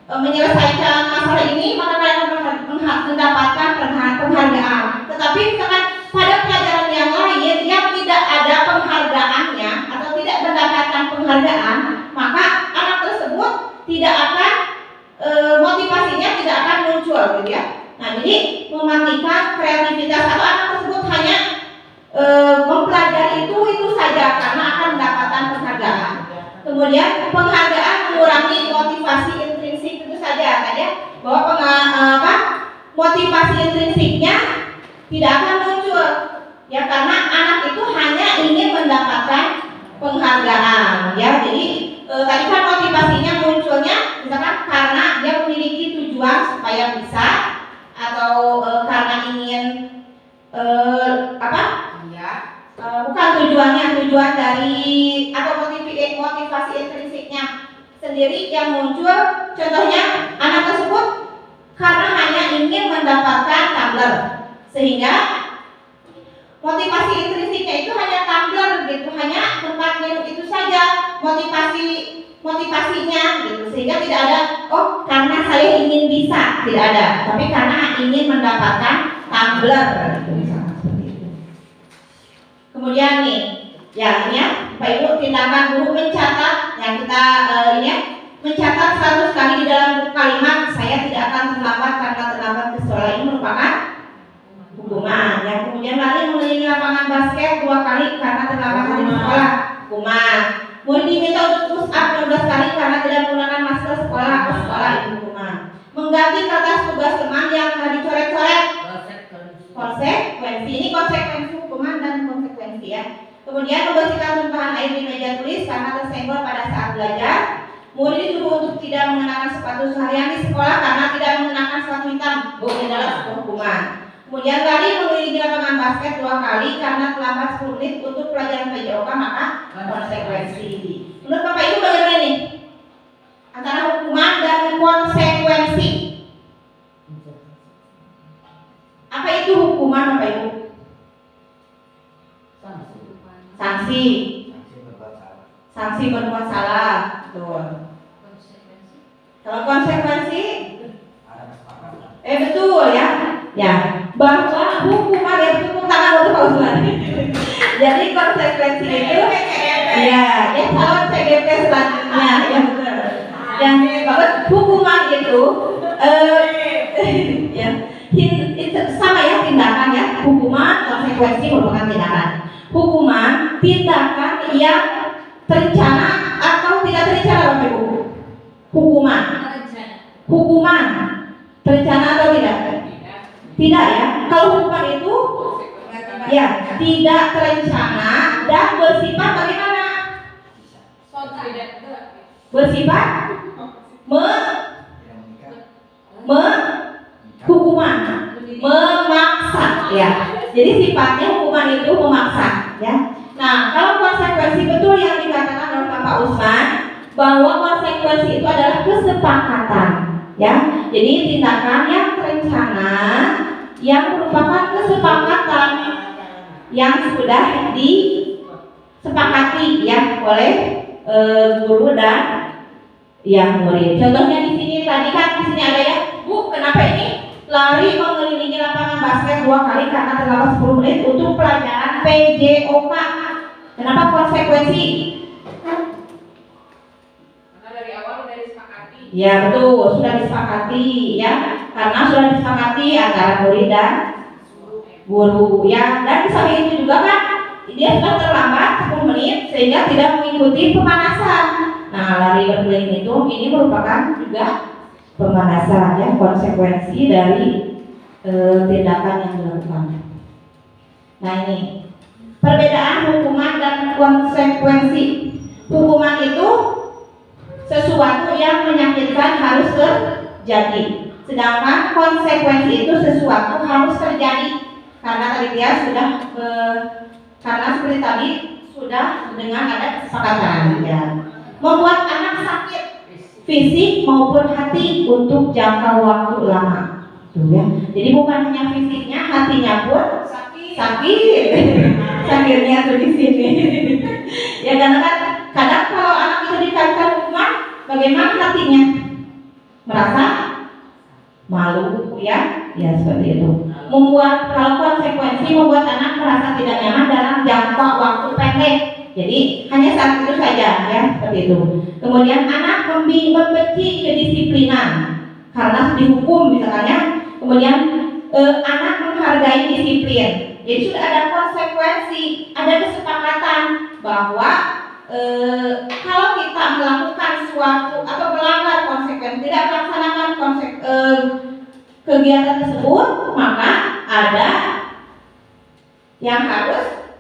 menyelesaikan masalah ini maka kalian mendapatkan penghargaan. Tetapi misalkan pada pelajaran yang lain yang tidak ada penghargaannya atau tidak mendapatkan penghargaan, maka anak tersebut tidak akan motivasinya tidak akan muncul gitu ya. Nah, jadi mematikan kreativitas atau anak tersebut hanya mempelajari itu saja karena akan mendapatkan penghargaan. Kemudian penghargaan mengurangi motivasi intrinsik itu saja tadi ya, bahwa motivasi intrinsiknya tidak akan muncul ya karena anak itu hanya ingin mendapatkan penghargaan ya. Jadi tadi kan motivasinya munculnya misalkan karena dia memiliki tujuan supaya bisa atau karena ingin bukan tujuan dari atau motivasi intrinsiknya sendiri yang muncul. Contohnya anak tersebut karena hanya ingin mendapatkan tumbler sehingga motivasi intrinsiknya itu hanya tumbler gitu, hanya tempat minum itu saja motivasinya gitu, sehingga tidak ada karena saya ingin bisa, tidak ada, tapi karena ingin mendapatkan tumbler gitu, misalnya seperti itu. Kemudian nih ya Pak Ibu, tindakan guru mencatat yang kita mencatat 100 kali di dalam kalimat saya tidak akan terlambat karena terlambat ke sekolah ini merupakan hukuman. Yang kemudian lari mengelilingi lapangan basket 2 kali karena terlambat hari sekolah, hukuman. Murid diminta untuk push up 12 kali karena tidak menggunakan masker sekolah itu hukuman. Mengganti kertas tugas teman yang telah dicoret-coret, konsekuensi. Ini konsekuensi hukuman dan konsekuensi ya. Kemudian membersihkan tumpahan air di meja tulis karena tersenggol pada saat belajar. Murid disuruh untuk tidak mengenakan sepatu seharian di sekolah karena tidak mengenakan sepatu hitam, ini adalah sebuah hukuman. Kemudian tadi mengelilingi lapangan basket 2 kali karena terlambat 10 menit untuk pelajaran PJOK, maka konsekuensi. Menurut Bapak Ibu bagaimana nih? Antara hukuman dan konsekuensi. Apa itu hukuman Bapak Ibu? Sanksi. Sanksi berbuat salah. Betul. Kalau konsekuensi betul ya. Ya, bahwa hukuman yang cukup tangan untuk Pak Usman. Jadi konsekuensi itu ya calon CGP selanjutnya ya betul. Yang bahwa hukuman itu ya itu sama ya tindakan ya. Hukuman konsekuensi merupakan tindakan. Hukuman tindakan yang terencana atau tidak terencana Bapak Ibu. Hukuman terencana atau tidak? Tidak ya. Kalau hukuman itu ya tidak terencana dan bersifat bagaimana? Bersifat hukuman memaksa ya. Jadi sifatnya hukuman itu memaksa ya. Nah, kalau konsekuensi betul yang dikatakan oleh Bapak Usman bahwa konsekuensi itu adalah kesepakatan ya. Jadi tindakan yang terencana yang merupakan kesepakatan yang sudah disepakati ya oleh guru dan yang murid. Contohnya di sini tadi kan di sini ada ya Bu, kenapa ini lari mengelilingi lapangan basket 2 kali karena terlambat 10 menit untuk pelajaran PJOK? Kenapa konsekuensi? Karena dari awal udah disepakati. Ya betul, sudah disepakati ya, karena sudah disepakati antara murid dan guru ya, dan di samping itu juga kan dia sudah terlambat 10 menit sehingga tidak mengikuti pemanasan. Nah, lari berkeliling itu ini merupakan juga pemanasan ya, konsekuensi dari tindakan yang dilakukan. Nah, ini perbedaan hukuman dan konsekuensi. Hukuman itu sesuatu yang menyakitkan harus terjadi, sedangkan konsekuensi itu sesuatu harus terjadi. Karena tadi dia sudah karena seperti tadi sudah dengan ada kesepakatan ya, membuat anak sakit fisik maupun hati untuk jangka waktu lama. Tuh ya. Jadi bukan hanya fisiknya, hatinya pun sakit. Sakitnya tuh di sini. Ya karena kan kadang kalau anak itu dikasih hukuman, bagaimana hatinya? Merasa malu ya, ya seperti itu. Membuat kalau konsekuensi membuat anak merasa tidak nyaman dalam jangka waktu pendek. Jadi hanya saat itu saja ya, seperti itu. Kemudian anak membenci kedisiplinan karena dihukum misalnya. Kemudian anak menghargai disiplin. Jadi sudah ada konsekuensi, ada kesepakatan bahwa kalau kita melakukan suatu atau melanggar konsekuensi, tidak melaksanakan kegiatan tersebut, maka ada yang harus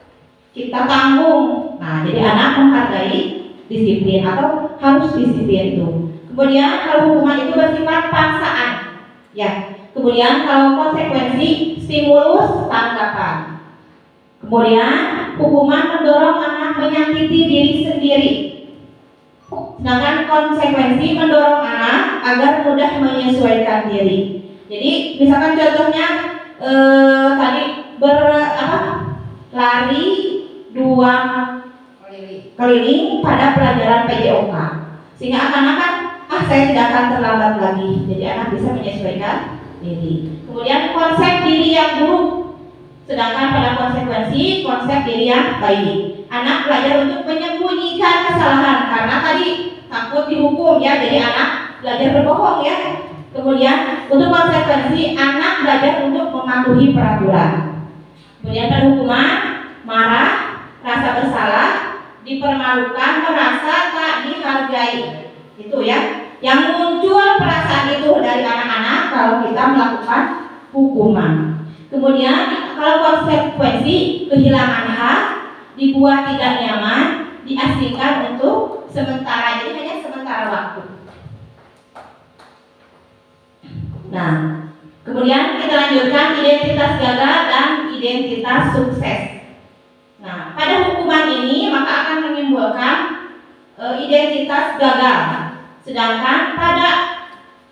kita tanggung. Nah, jadi anak menghargai disiplin atau harus disiplin itu. Kemudian kalau hukuman itu bersifat paksaan, ya. Kemudian kalau konsekuensi stimulus tanggapan. Kemudian hukuman mendorong anak menyakiti diri sendiri. Sedangkan konsekuensi mendorong anak agar mudah menyesuaikan diri. Jadi misalkan contohnya tadi lari 2 keliling pada pelajaran PJOK, sehingga anak-anak saya tidak akan terlambat lagi. Jadi anak bisa menyesuaikan diri. Kemudian konsep diri yang buruk, sedangkan pada konsekuensi konsep diri yang baik. Anak belajar untuk menyembunyikan kesalahan karena tadi takut dihukum ya, jadi anak belajar berbohong ya. Kemudian untuk konsekuensi anak belajar untuk mematuhi peraturan. Kemudian pada hukuman marah, rasa bersalah, dipermalukan, merasa tak dihargai. Itu ya. Yang muncul perasaan itu dari anak-anak kalau kita melakukan hukuman. Kemudian kalau konsekuensi kehilangan hak, dibuat tidak nyaman, diasingkan untuk sementara, jadi hanya sementara waktu. Nah, kemudian kita lanjutkan identitas gagal dan identitas sukses. Nah, pada hukuman ini maka akan menimbulkan identitas gagal. Sedangkan pada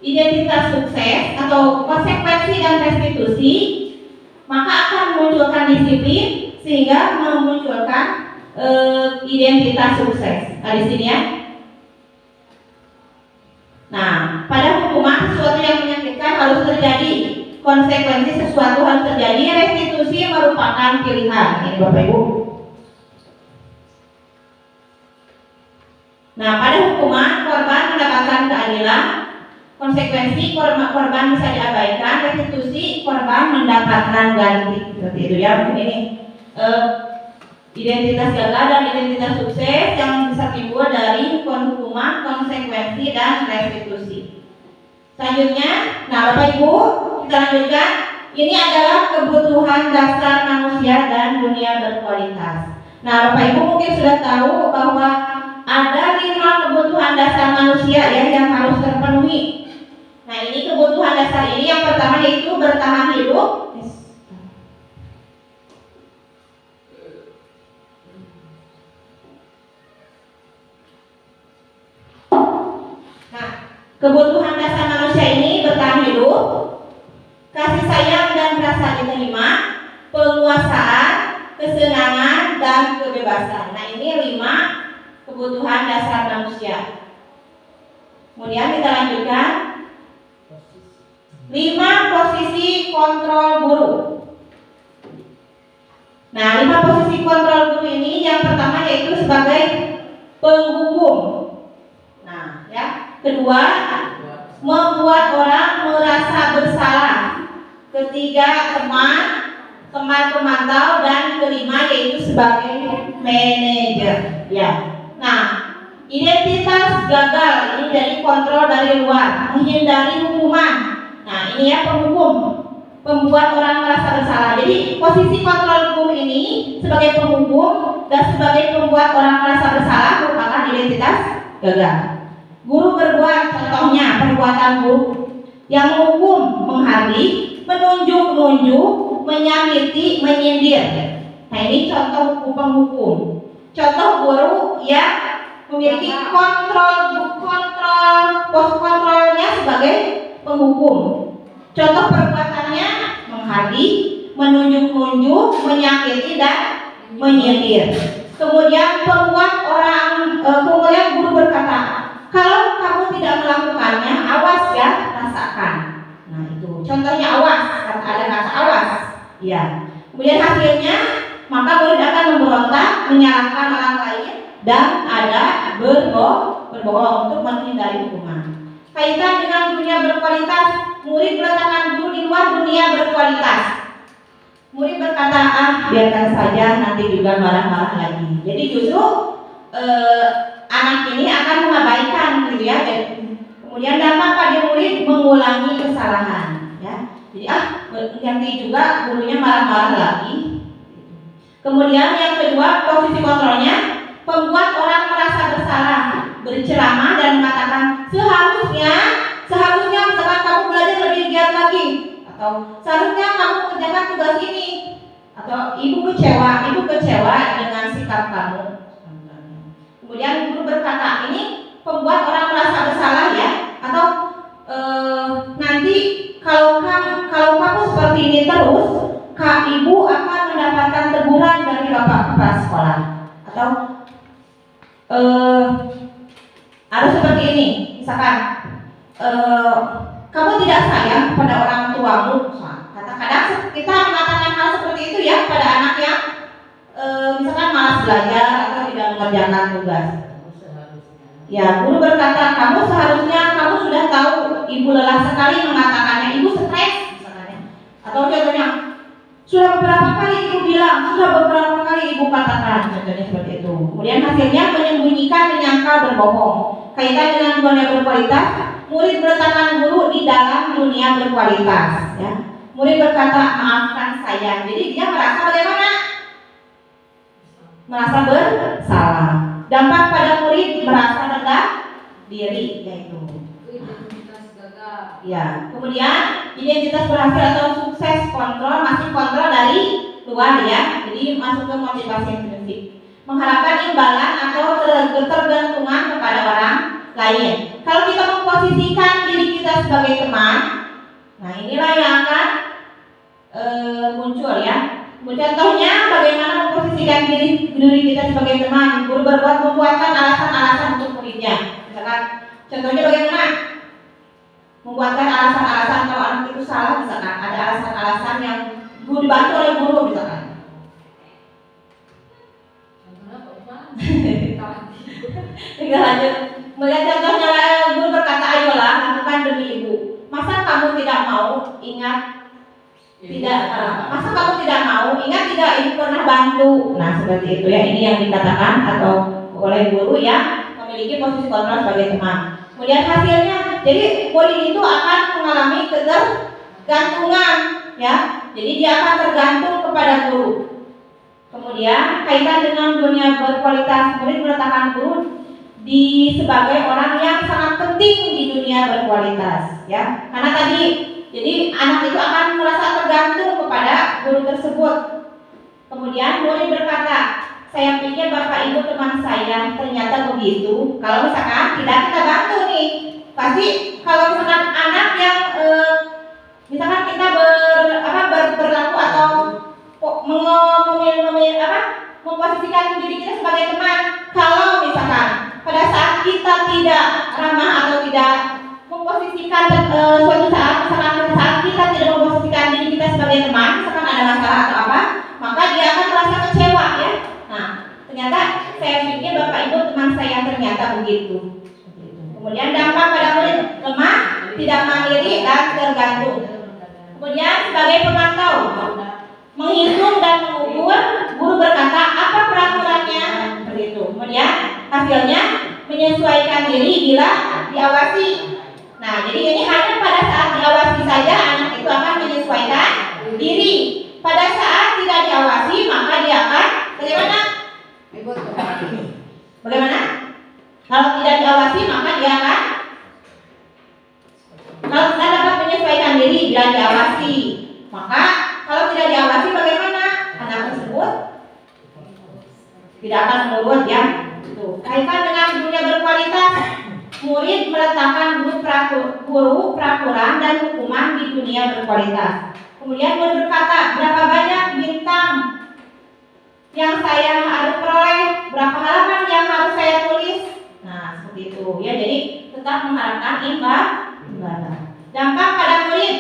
identitas sukses atau konsekuensi dan restitusi maka akan memunculkan disiplin sehingga memunculkan identitas sukses. Nah, di sini ya. Nah, pada hukuman sesuatu yang menyakitkan harus terjadi, konsekuensi sesuatu harus terjadi, restitusi merupakan pilihan. Ini Bapak Ibu. Nah, pada hukuman korban mendapatkan keadilan, konsekuensi korban bisa diabaikan, restitusi korban mendapatkan ganti. Seperti itu ya. Ini identitas gagal dan identitas sukses yang bisa timbul dari hukuman, konsekuensi dan restitusi. Selanjutnya, nah Bapak Ibu, kita lanjutkan. Ini adalah kebutuhan dasar manusia dan dunia berkualitas. Nah, Bapak Ibu mungkin sudah tahu bahwa ada 5 kebutuhan dasar manusia ya yang harus terpenuhi. Nah, ini kebutuhan dasar ini yang pertama yaitu bertahan hidup. Nah, kebutuhan dasar manusia ini bertahan hidup, kasih sayang dan rasa diterima, penguasaan, kesenangan dan kebebasan. Nah, ini 5 kebutuhan dasar manusia. Kemudian kita lanjutkan. 5 posisi kontrol guru. Nah, 5 posisi kontrol guru ini yang pertama yaitu sebagai penghukum. Nah, ya. Kedua, membuat orang merasa bersalah. Ketiga, teman pemantau, dan kelima yaitu sebagai manajer. Ya. Nah, identitas gagal ini dari kontrol dari luar, menghindari hukuman. Nah, ini ya penghukum, membuat orang merasa bersalah. Jadi posisi kontrol guru ini sebagai penghukum dan sebagai pembuat orang merasa bersalah merupakan identitas gagal. Guru berbuat, contohnya perbuatan guru yang menghukum, menghardik, menunjuk, menyakiti, menyindir. Nah, ini contoh penghukum. Contoh guru yang memiliki pos kontrolnya sebagai penghukum. Contoh perbuatannya menghardik, menunjuk, menyakiti, dan menyindir. Kemudian kemudian guru berkata, kalau kamu tidak melakukannya, awas ya, rasakan. Nah, itu contohnya awas, ada kata awas. Ya. Kemudian hasilnya, maka murid akan memberontak, menyalahkan orang lain, dan ada berbohong untuk menghindari hukuman. Kaitan dengan dunia berkualitas, murid meletakkan guru di luar dunia berkualitas. Murid berkata, biarkan saja, nanti juga marah-marah lagi. Jadi justru anak ini akan mengabaikan, gitu ya. Kemudian dampak pada murid mengulangi kesalahan. Ya. Jadi nanti juga gurunya marah-marah lagi. Kemudian yang kedua, posisi kontrolnya membuat orang merasa bersalah, berceramah dan mengatakan seharusnya misalkan kamu belajar lebih giat lagi, atau seharusnya kamu mengerjakan tugas ini, atau ibu kecewa dengan sikap kamu. Kemudian guru berkata, ini pembuat orang merasa bersalah ya, atau nanti kalau kamu seperti ini terus, kak ibu akan mendapatkan teguran dari bapak kepala sekolah, atau harus seperti ini, misalkan kamu tidak sayang kepada orang tuamu. Kadang-kadang kita mengatakan hal seperti itu ya pada anak yang misalkan malas belajar atau tidak mengerjakan tugas. Ya, guru berkata, kamu sudah tahu ibu lelah sekali mengatakannya, ibu stres misalnya. Atau contohnya, sudah beberapa kali ibu bilang, sudah beberapa kali ibu katakan, contohnya seperti itu. Kemudian hasilnya menyembunyikan, menyangkal, berbohong. Kaitan dengan dunia berkualitas, murid meletakkan guru di dalam dunia berkualitas. Ya. Murid berkata, maafkan saya. Jadi dia merasa bagaimana? Merasa bersalah. Dampak pada murid merasa rendah diri, yaitu identitas gagal. ya. Kemudian identitas berhasil atau sukses kontrol, masih kontrol dari luar ya. Jadi masuk ke motivasi intrinsik. Mengharapkan imbalan atau ketergantungan kepada orang lain. Kalau kita memposisikan diri kita sebagai teman, nah inilah yang akan muncul ya. Contohnya bagaimana memposisikan diri kita sebagai teman. Guru membuatkan alasan-alasan untuk muridnya. Misalkan, contohnya bagaimana? Membuatkan alasan-alasan kalau anak itu salah, misalkan ada alasan-alasan yang guru dibantu oleh guru, misalkan. Tinggal lanjut. Melihat contohnya, guru berkata, ayolah lakukan demi ibu. Masa kamu tidak mau ingat? Masa kamu tidak mau ingat tidak ibu pernah bantu? Nah seperti itu ya, ini yang dikatakan atau oleh guru yang memiliki posisi kontrol sebagai teman. Kemudian hasilnya, jadi murid itu akan mengalami ketergantungan ya. Jadi dia akan tergantung kepada guru. Kemudian kaitan dengan dunia berkualitas, murid meletakkan guru sebagai orang yang sangat penting di dunia berkualitas ya. Karena tadi jadi anak itu akan merasa tergantung kepada guru tersebut. Kemudian murid berkata, saya pikir bapak ibu teman saya, ternyata begitu. Kalau misalkan tidak kita bantu nih, pasti kalau misalkan anak yang misalkan kita berlaku atau memposisikan diri kita sebagai teman, kalau misalkan pada saat kita tidak ramah atau tidak memposisikan suatu saat misalkan saya pikir Bapak Ibu teman saya ternyata begitu. Kemudian dampak pada murid lemah, tidak mandiri dan tergantung. Kemudian sebagai pemantau, menghitung dan mengukur, guru berkata apa peraturannya, seperti itu. Kemudian hasilnya menyesuaikan diri bila diawasi. Nah, jadi ini hanya pada saat diawasi saja anak itu akan menyesuaikan diri. Pada saat tidak diawasi maka dia akan bagaimana? Bagaimana? Kalau tidak diawasi maka dia akan kalau tidak dapat menyesuaikan diri bila diawasi, maka kalau tidak diawasi bagaimana? Anak tersebut tidak akan menurut ya. Kaitan dengan dunia berkualitas, murid meletakkan guru peraturan dan hukuman di dunia berkualitas. Kemudian murid berkata, berapa banyak bintang yang saya harus peroleh, berapa halaman yang harus saya tulis. Nah, seperti itu ya. Jadi tetap mengharapkan imbalan. Dampak pada murid,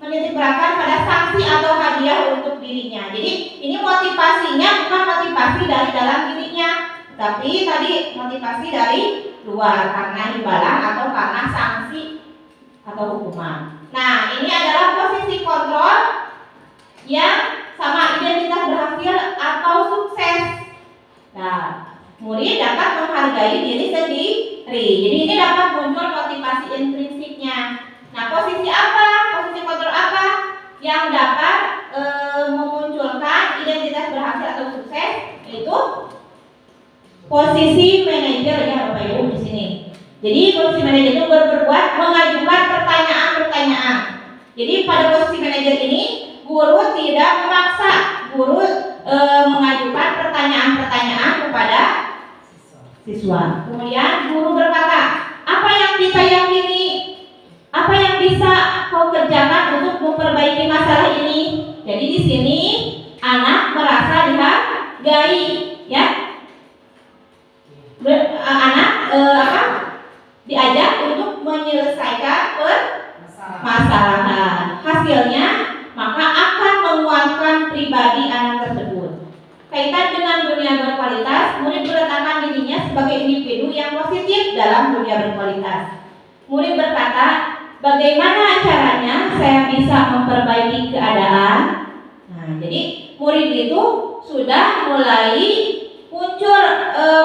menitik beratkan pada sanksi atau hadiah untuk dirinya. Jadi ini motivasinya bukan motivasi dari dalam dirinya, tapi tadi motivasi dari luar karena imbalan atau karena sanksi atau hukuman. Nah, ini adalah posisi kontrol yang sama identitas berhasil atau sukses. Nah, murid dapat menghargai diri sendiri. Jadi ini dapat muncul motivasi intrinsiknya. Nah, posisi apa? Posisi kontrol apa yang dapat memunculkan identitas berhasil atau sukses? Yaitu posisi manajer ya Bapak Ibu di sini. Jadi posisi manajer itu berbuat mengajukan pertanyaan-pertanyaan. Jadi pada posisi manajer ini guru tidak memaksa, guru mengajukan pertanyaan-pertanyaan kepada siswa. Kemudian guru berkata, apa yang bisa yakini, apa yang bisa kau kerjakan untuk memperbaiki masalah ini. Jadi di sini anak merasa dihargai, ya. Diajak untuk menyelesaikan permasalahan. Hasilnya maka akan menguatkan pribadi anak tersebut. Kaitan dengan dunia berkualitas, murid meletakkan dirinya sebagai individu yang positif dalam dunia berkualitas. Murid berkata, bagaimana caranya saya bisa memperbaiki keadaan? Nah, jadi murid itu sudah mulai muncul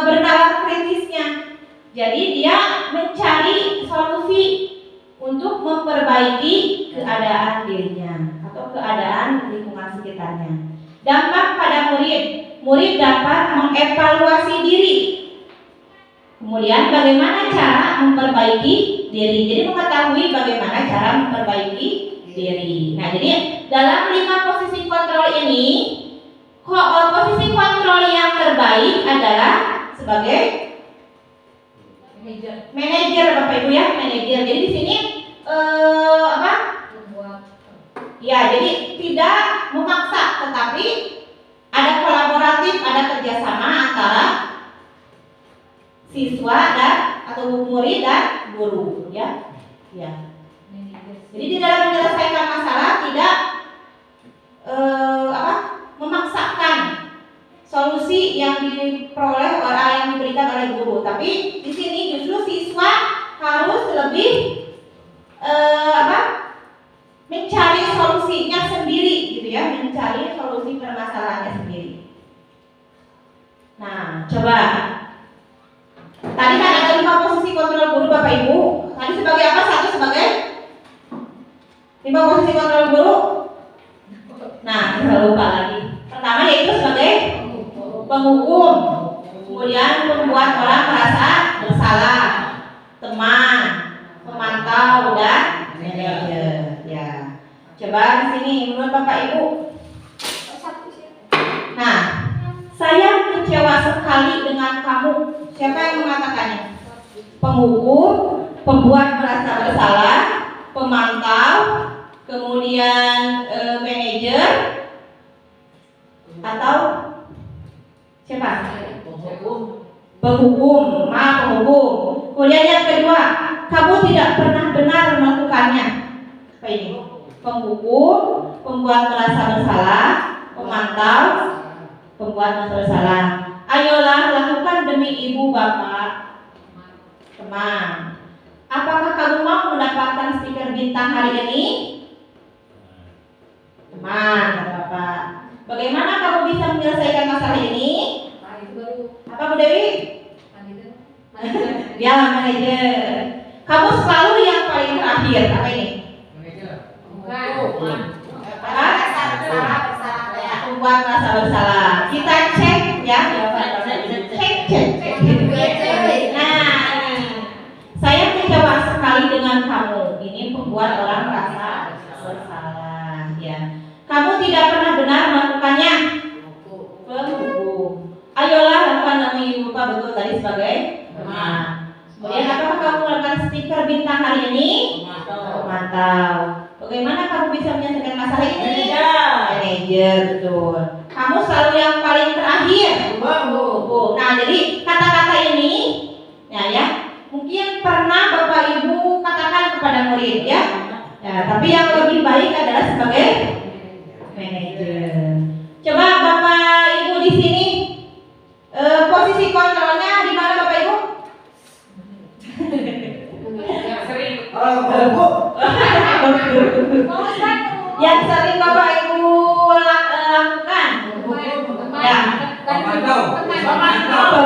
bernalar kritisnya. Jadi dia mencari solusi untuk memperbaiki keadaan dirinya atau keadaan lingkungan sekitarnya. Dampak pada murid dapat mengevaluasi diri. Kemudian bagaimana cara memperbaiki diri. Jadi mengetahui bagaimana cara memperbaiki diri. Nah, jadi dalam 5 posisi kontrol ini, posisi kontrol yang terbaik adalah sebagai manajer Bapak Ibu ya, manajer. Jadi di sini ya, jadi tidak memaksa, tetapi ada kolaboratif, ada kerjasama antara siswa dan atau murid dan guru, ya. Ya. Jadi di dalam menyelesaikan masalah tidak memaksakan solusi yang diperoleh yang diberikan oleh guru, tapi di sini justru siswa harus lebih mencari solusinya sendiri, gitu ya, mencari solusi permasalahannya sendiri. Nah, coba tadi kan ada 5 posisi kontrol guru Bapak Ibu. Tadi sebagai apa? Satu sebagai 5 posisi kontrol guru. Nah, kita lupa lagi. Pertama yaitu sebagai penghukum, kemudian membuat orang merasa bersalah, teman, pemantau dan manajer. Ya, coba di sini menurut Bapak Ibu. Nah, saya kecewa sekali dengan kamu. Siapa yang mengatakannya? Penghukum, pembuat merasa bersalah, pemantau, kemudian manajer, atau siapa? Penghukum. Kemudian yang kedua, kamu tidak pernah benar melakukannya. Apa ini? Penghukum, pembuat merasa bersalah, pemantau, pembuat merasa bersalah. Ayolah lakukan demi ibu bapak teman. Apakah kamu mau mendapatkan stiker bintang hari ini? Teman, kata bapak. Bagaimana kamu bisa menyelesaikan masalah ini? Nah, itu baru Apa Bu Dewi? manajer. Ya, manajer. Kamu selalu yang paling terakhir. Apa ini? Bukan. Apa? Membuat rasa bersalah. Kita cek ya. Cek. Nah, saya kecewa sekali dengan kamu. Ini membuat orang merasa bersalah. Ya. Kamu tidak pernah benar melakukannya. Penghukum. Ayolah lakukan demi ibu bapak betul tadi sebagai teman. Kemudian apakah kamu melakukan stiker bintang hari ini? Mantap. Bagaimana kamu bisa menyelesaikan masalah ini? Manajer, betul. Kamu selalu yang paling terakhir. Nah, jadi kata-kata ini, ya, mungkin pernah bapak ibu katakan kepada murid, ya. Tapi yang lebih baik adalah sebagai manajer. Coba bapak ibu di sini, posisi kontrolnya di mana bapak ibu? Sering. Yang sering bapak ibu lakukan. Ya. Pemantau,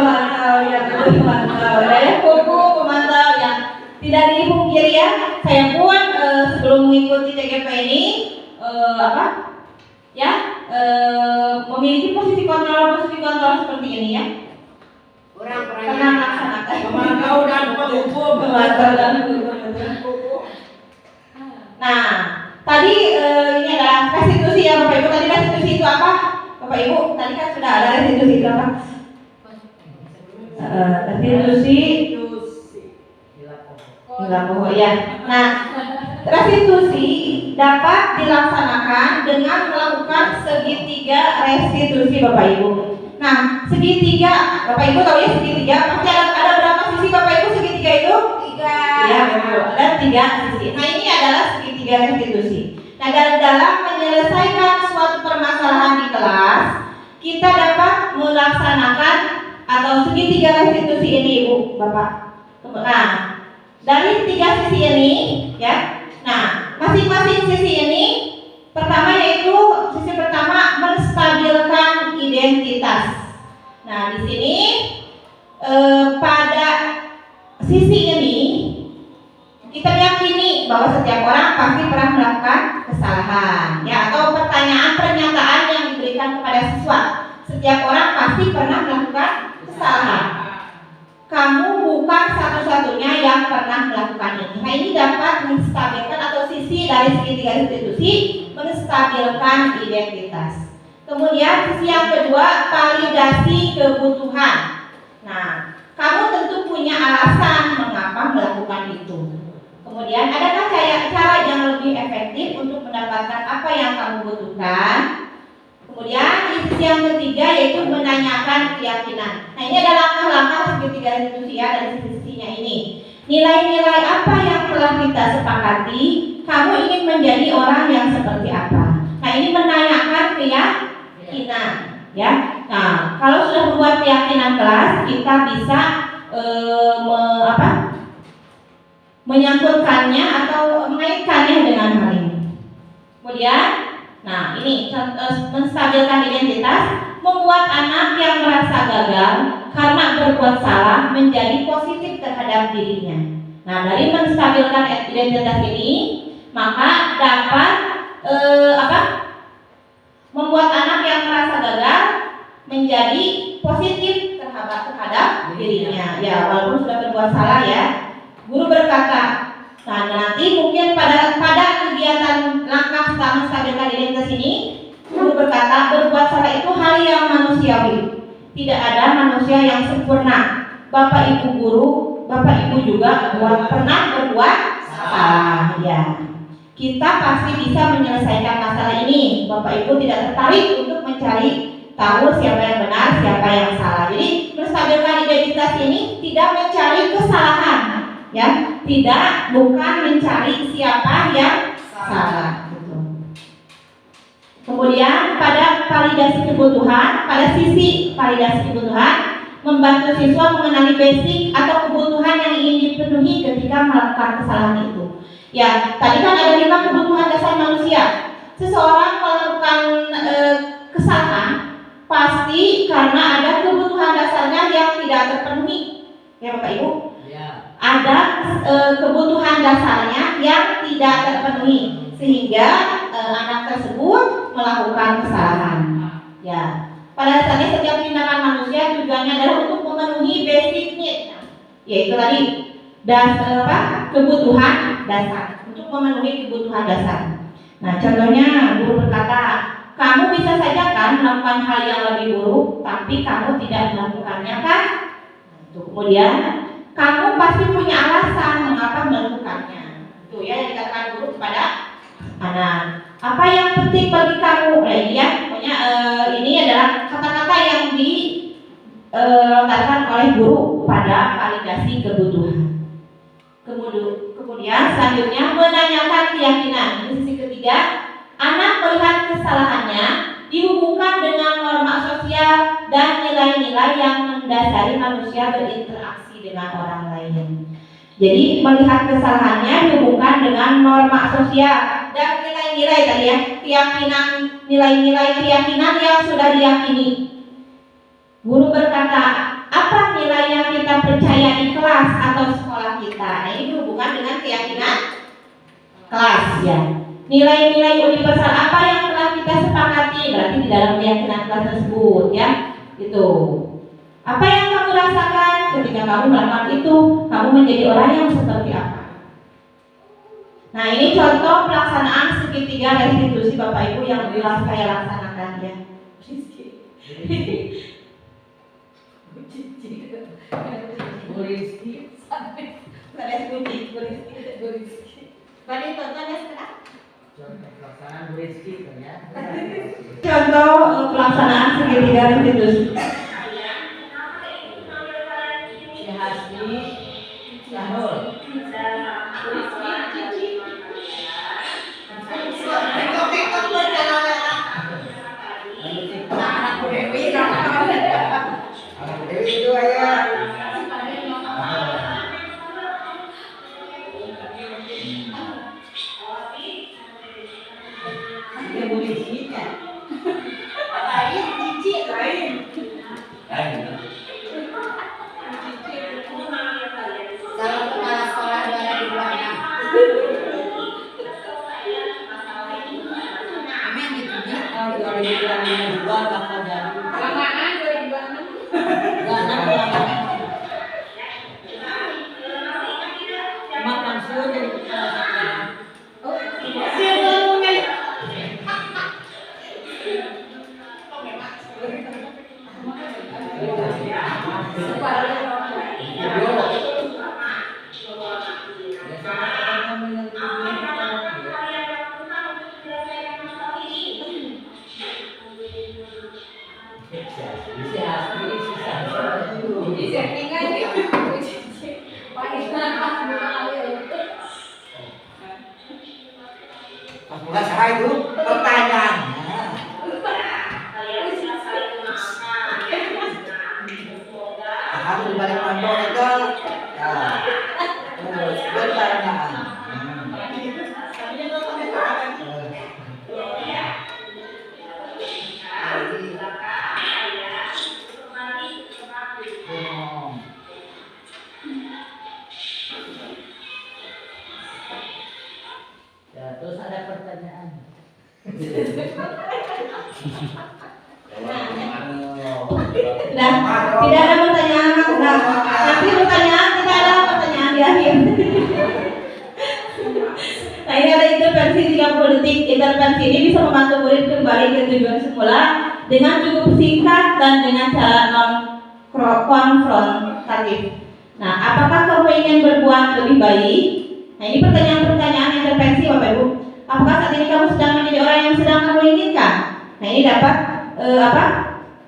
ya betul, pemantau. Ya, kuku pemantau yang tidak dipungkiri ya. Saya pun sebelum mengikuti TGP ini memiliki posisi kontrol seperti ini ya. Pernah melaksanakan Pemantau dan penghukum. pemantau dan penghukum. Nah, tadi ini adalah restitusi ya Bapak Ibu. Tadi restitusi itu apa? Bapak Ibu, tadi kan sudah ada restitusi itu apa? Restitusi pokok ya. Nah, restitusi dapat dilaksanakan dengan melakukan segitiga restitusi Bapak Ibu. Nah, segitiga, Bapak Ibu tahu ya segitiga, pasti ada berapa sisi Bapak Ibu segitiga itu? 3. Ya, betul. Ada 3 sisi. Nah, ini adalah segitiga restitusi. Nah, dalam menyelesaikan suatu permasalahan di kelas, kita dapat melaksanakan atau segitiga restitusi ini, Ibu, Bapak. Nah, dari 3 sisi ini, ya. Nah, masing-masing sisi ini, pertama yaitu sisi pertama menstabilkan identitas. Nah, di sini pada sisi ini kita yakini bahwa setiap orang pasti pernah melakukan kesalahan, ya, atau pertanyaan pernyataan yang diberikan kepada siswa. Setiap orang pasti pernah melakukan kesalahan. Kamu bukan satu-satunya yang pernah melakukan ini. Nah, ini dapat menstabilkan atau sisi dari segitiga restitusi menstabilkan identitas. Kemudian sisi yang kedua, validasi kebutuhan. Nah, kamu tentu punya alasan mengapa melakukan itu. Kemudian adakah cara yang lebih efektif untuk mendapatkan apa yang kamu butuhkan? Kemudian di sisi yang ketiga yaitu menanyakan keyakinan. Nah, ini adalah langkah-langkah segitiga restitusi ya dari sisi-sisinya ini. Nilai-nilai apa yang telah kita sepakati? Kamu ingin menjadi orang yang seperti apa? Nah, ini menanyakan keyakinan, ya. Nah, kalau sudah membuat keyakinan kelas, kita bisa menyangkutkannya atau mengaitkannya dengan hal ini. Kemudian, nah ini menstabilkan identitas, membuat anak yang merasa gagal karena berbuat salah menjadi positif terhadap dirinya. Nah, dari menstabilkan identitas ini, maka dapat membuat anak yang merasa gagal menjadi positif terhadap dirinya. Ya, walaupun sudah berbuat salah ya. Guru berkata, nah nanti mungkin pada kegiatan langkah menstabilkan identitas ini, guru berkata berbuat salah itu hal yang manusiawi. Tidak ada manusia yang sempurna. Bapak ibu guru, bapak ibu juga pernah berbuat salah. Ya, kita pasti bisa menyelesaikan masalah ini. Bapak ibu tidak tertarik untuk mencari tahu siapa yang benar, siapa yang salah. Jadi menstabilkan identitas ini tidak mencari kesalahan. Ya, bukan mencari siapa yang salah. Kemudian pada validasi kebutuhan, pada sisi validasi kebutuhan, membantu siswa mengenali basic atau kebutuhan yang ingin dipenuhi ketika melakukan kesalahan itu. Ya, tadi kan ada 5 kebutuhan dasar manusia. Seseorang melakukan kesalahan pasti karena ada kebutuhan dasarnya yang tidak terpenuhi. Ya Bapak Ibu? Ya. Ada kebutuhan dasarnya yang tidak terpenuhi sehingga anak tersebut melakukan kesalahan. Ya. Pada dasarnya setiap tindakan manusia tujuannya adalah untuk memenuhi basic need, yaitu tadi kebutuhan dasar, untuk memenuhi kebutuhan dasar. Nah, contohnya guru berkata, kamu bisa saja kan melakukan hal yang lebih buruk, tapi kamu tidak melakukannya kan? Kemudian kamu pasti punya alasan mengapa melakukannya. Itu ya yang dikatakan guru kepada anak. Apa yang penting bagi kamu? Nah, ini ya, pokoknya ini adalah kata-kata yang dilontarkan oleh guru pada validasi kebutuhan. Kemudian selanjutnya menanyakan keyakinan. Di sisi ketiga, anak melihat kesalahannya dihubungkan dengan norma sosial dan nilai-nilai yang mendasari manusia berinteraksi dengan orang lain. Jadi melihat kesalahannya dihubungkan dengan norma sosial dan nilai-nilai tadi ya, keyakinan, nilai-nilai keyakinan yang sudah diyakini. Guru berkata, apa nilai yang kita percaya di kelas atau sekolah kita? Nah, ini dihubungkan dengan keyakinan kelas ya. Nilai-nilai universal apa yang telah kita sepakati berarti di dalam keyakinan kelas tersebut ya. Itu. Apa yang kamu rasakan ketika kamu melakukan itu? Kamu menjadi orang yang seperti apa? Nah, ini contoh pelaksanaan segitiga restitusi Bapak Ibu yang telah saya laksanakan ya. Contoh pelaksanaan segitiga restitusi. Itu pertanyaan. Harus balik pondok itu. Terus pertanyaan. Ya, terus ada pertanyaan. Nah, tidak ada pertanyaan. Nah, nanti pertanyaan kita ada pertanyaan di akhir. Nah, ini ada intervensi 30 detik. Intervensi ini bisa membantu murid kembali ke tujuan semula dengan cukup singkat dan dengan cara non konfrontatif. Nah, apakah kamu ingin berbuat lebih baik? Nah, ini pertanyaan-pertanyaan intervensi Bapak Ibu. Apakah saat ini kamu sedang menjadi orang yang sedang kamu inginkan? Nah, ini dapat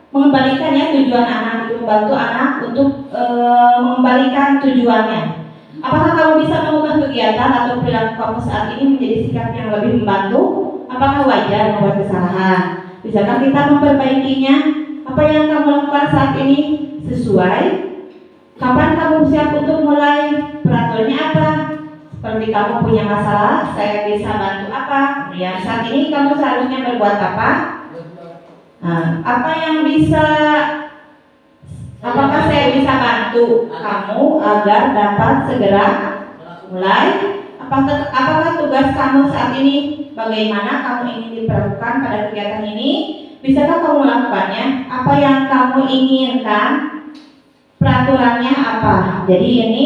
mengembalikan ya tujuan anak, itu membantu anak untuk mengembalikan tujuannya. Apakah kamu bisa mengubah kegiatan atau perilaku kamu saat ini menjadi sikap yang lebih membantu? Apakah wajar membuat kesalahan? Bisakah kita memperbaikinya? Apa yang kamu lakukan saat ini sesuai? Kapan kamu siap untuk mulai? Peraturannya apa? Seperti kamu punya masalah, saya bisa bantu apa? Ya, saat ini kamu seharusnya berbuat apa? Nah, apa yang bisa, apakah saya bisa bantu kamu agar dapat segera mulai? Apakah tugas kamu saat ini? Bagaimana kamu ingin diperlakukan pada kegiatan ini? Bisakah kamu melakukannya? Apa yang kamu inginkan? Peraturannya apa? Jadi ini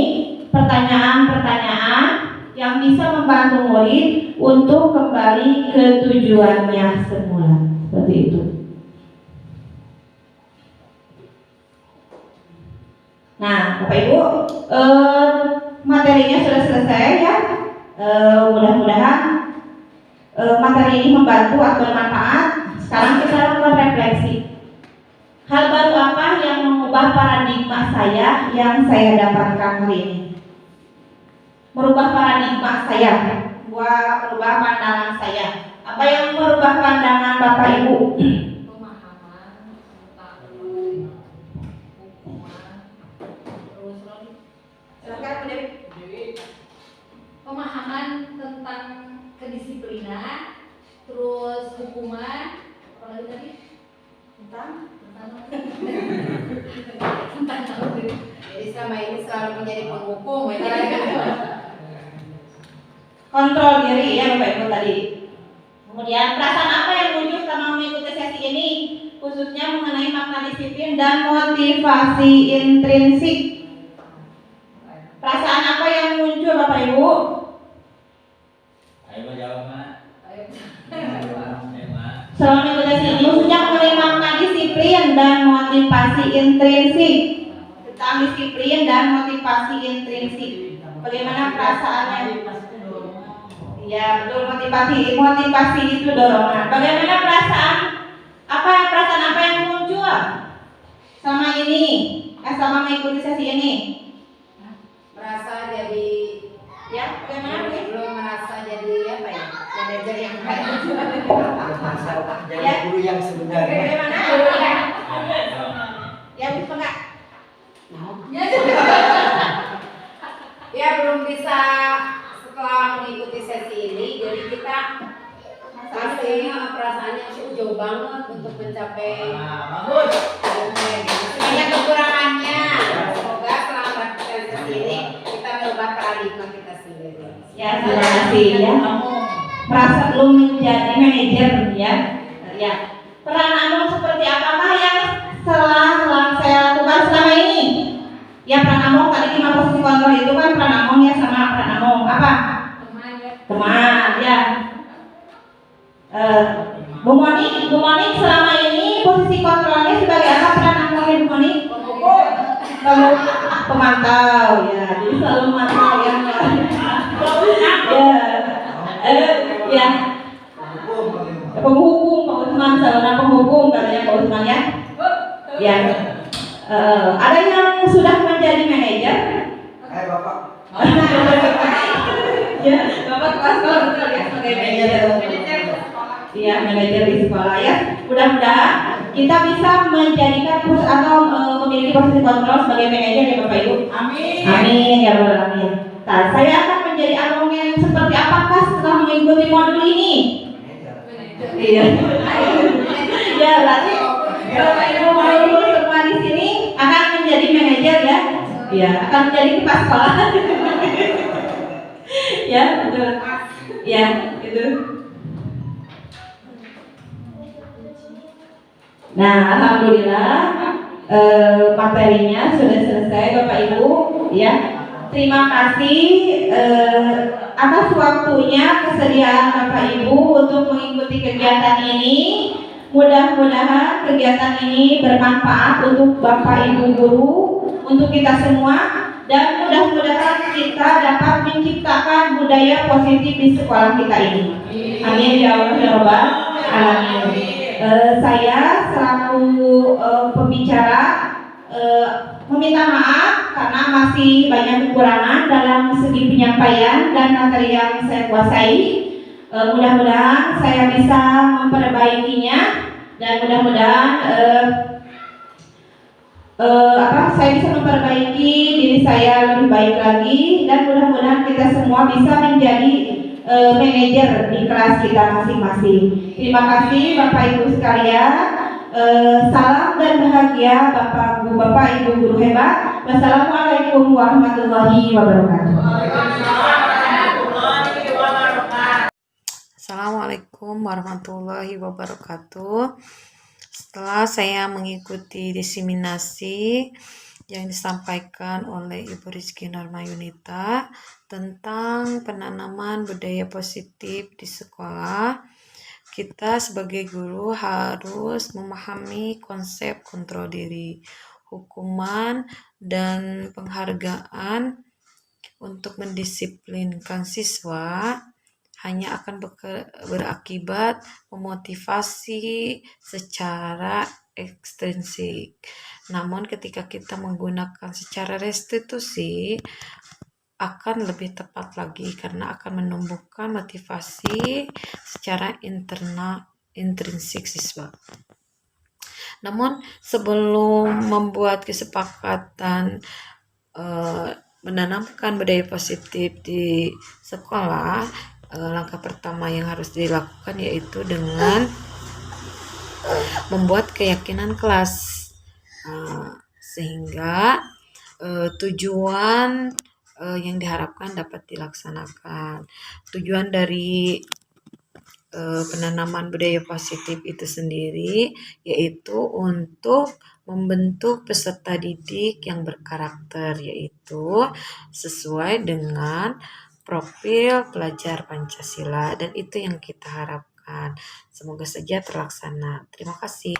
pertanyaan-pertanyaan yang bisa membantu murid untuk kembali ke tujuannya semula. Seperti itu. Nah, Bapak Ibu, materinya sudah selesai ya. Mudah-mudahan materi ini membantu atau bermanfaat. Sekarang kita lakukan refleksi. Hal baru apa yang mengubah paradigma saya yang saya dapatkan hari ini? Merubah paradigma saya, merubah pandangan saya. Apa yang merubah pandangan Bapak Ibu? Pemahaman tentang hukuman, terus Silakan Bu Dewi. pemahaman tentang kedisiplinan, terus hukuman, apa lagi tadi? Tentang Jadi selama ini selalu menjadi penghukum ya. Kontrol diri ya Bapak Ibu tadi. Kemudian perasaan apa yang muncul selama mengikuti sesi ini, khususnya mengenai makna disiplin dan motivasi intrinsik. Perasaan apa yang muncul Bapak Ibu? Ayo menjawab, Mak. ayo. Selama mengikuti sesi ini, khususnya mengenai makna disiplin dan motivasi intrinsik. Tentang disiplin dan motivasi intrinsik. Bagaimana perasaannya? Ya betul, motivasi itu dorongan. Bagaimana perasaan? Perasaan apa yang muncul selama ini? Selama mengikuti sesi ini? Merasa jadi Ya, bagaimana? belum merasa jadi apa ya? Manajer yang baik. Jadi Ya. guru yang sebenarnya. Bagaimana? Ya, bisa enggak? Ya belum bisa setelah mengikuti sesi ini, jadi kita masih perasaannya masih jauh banget untuk mencapai Bagus. banyak kekurangannya. Semoga setelah melakukan sesi ini kita merubah paradigma kita sendiri. Ya, terima kasih ya. Merasa belum menjadi manajer ya. Ya. Peran Among seperti apakah yang saya lakukan selama ini? Ya, peran Among tadi 5 posisi kontrol itu kan peran Among ya, sama peran Among apa? Teman ya. Teman ya. Bu Moni selama ini posisi kontrolnya sebagai apa peran Amongnya Bu Moni? Pemantau ya, jadi selalu memantau ya. Ya, penghukum Pak Usman, saluran penghukum katanya Pak Usman ya. Ya, ada yang sudah menjadi manajer? Ayo Bapak. Ya, Bapak kelas sekolah betul ya sebagai manajer. Iya, manajer di sekolah ya. Mudah-mudahan kita bisa menjadikan atau memiliki posisi kontrol sebagai manajer ya Bapak Ibu. Amin. Amin ya Rabbal alamin. Nah, saya akan menjadi Among yang seperti apakah setelah mengikuti modul ini? Iya. Ya, berarti Bapak Ibu mau semua di sini akan menjadi manajer ya. Iya, akan menjadi kepala sekolah. Ya, betul. Ya, gitu. Nah, alhamdulillah materinya sudah selesai Bapak Ibu ya. Terima kasih atas waktunya, kesediaan Bapak Ibu untuk mengikuti kegiatan ini. Mudah-mudahan kegiatan ini bermanfaat untuk Bapak Ibu guru, untuk kita semua, dan mudah-mudahan kita dapat menciptakan budaya positif di sekolah kita ini. Amin ya Allah ya Rabbal alamin. Saya selaku pembicara meminta maaf karena masih banyak kekurangan dalam segi penyampaian dan materi yang saya kuasai. Mudah-mudahan saya bisa memperbaikinya dan mudah-mudahan saya bisa memperbaiki diri saya lebih baik lagi, dan mudah-mudahan kita semua bisa menjadi manajer di kelas kita masing-masing. Terima kasih Bapak Ibu sekalian. Salam dan bahagia Bapak Ibu guru hebat. Wassalamualaikum warahmatullahi wabarakatuh. Assalamualaikum warahmatullahi wabarakatuh. Setelah saya mengikuti diseminasi yang disampaikan oleh Ibu Rizky Norma Yunita tentang penanaman budaya positif di sekolah, kita sebagai guru harus memahami konsep kontrol diri, hukuman, dan penghargaan untuk mendisiplinkan siswa hanya akan berakibat memotivasi secara ekstrinsik. Namun ketika kita menggunakan secara restitusi akan lebih tepat lagi karena akan menumbuhkan motivasi secara internal intrinsik siswa. Namun sebelum membuat kesepakatan menanamkan budaya positif di sekolah, langkah pertama yang harus dilakukan yaitu dengan membuat keyakinan kelas, sehingga tujuan yang diharapkan dapat dilaksanakan. Tujuan dari penanaman budaya positif itu sendiri yaitu untuk membentuk peserta didik yang berkarakter, yaitu sesuai dengan profil pelajar Pancasila, dan itu yang kita harapkan. Semoga saja terlaksana. Terima kasih.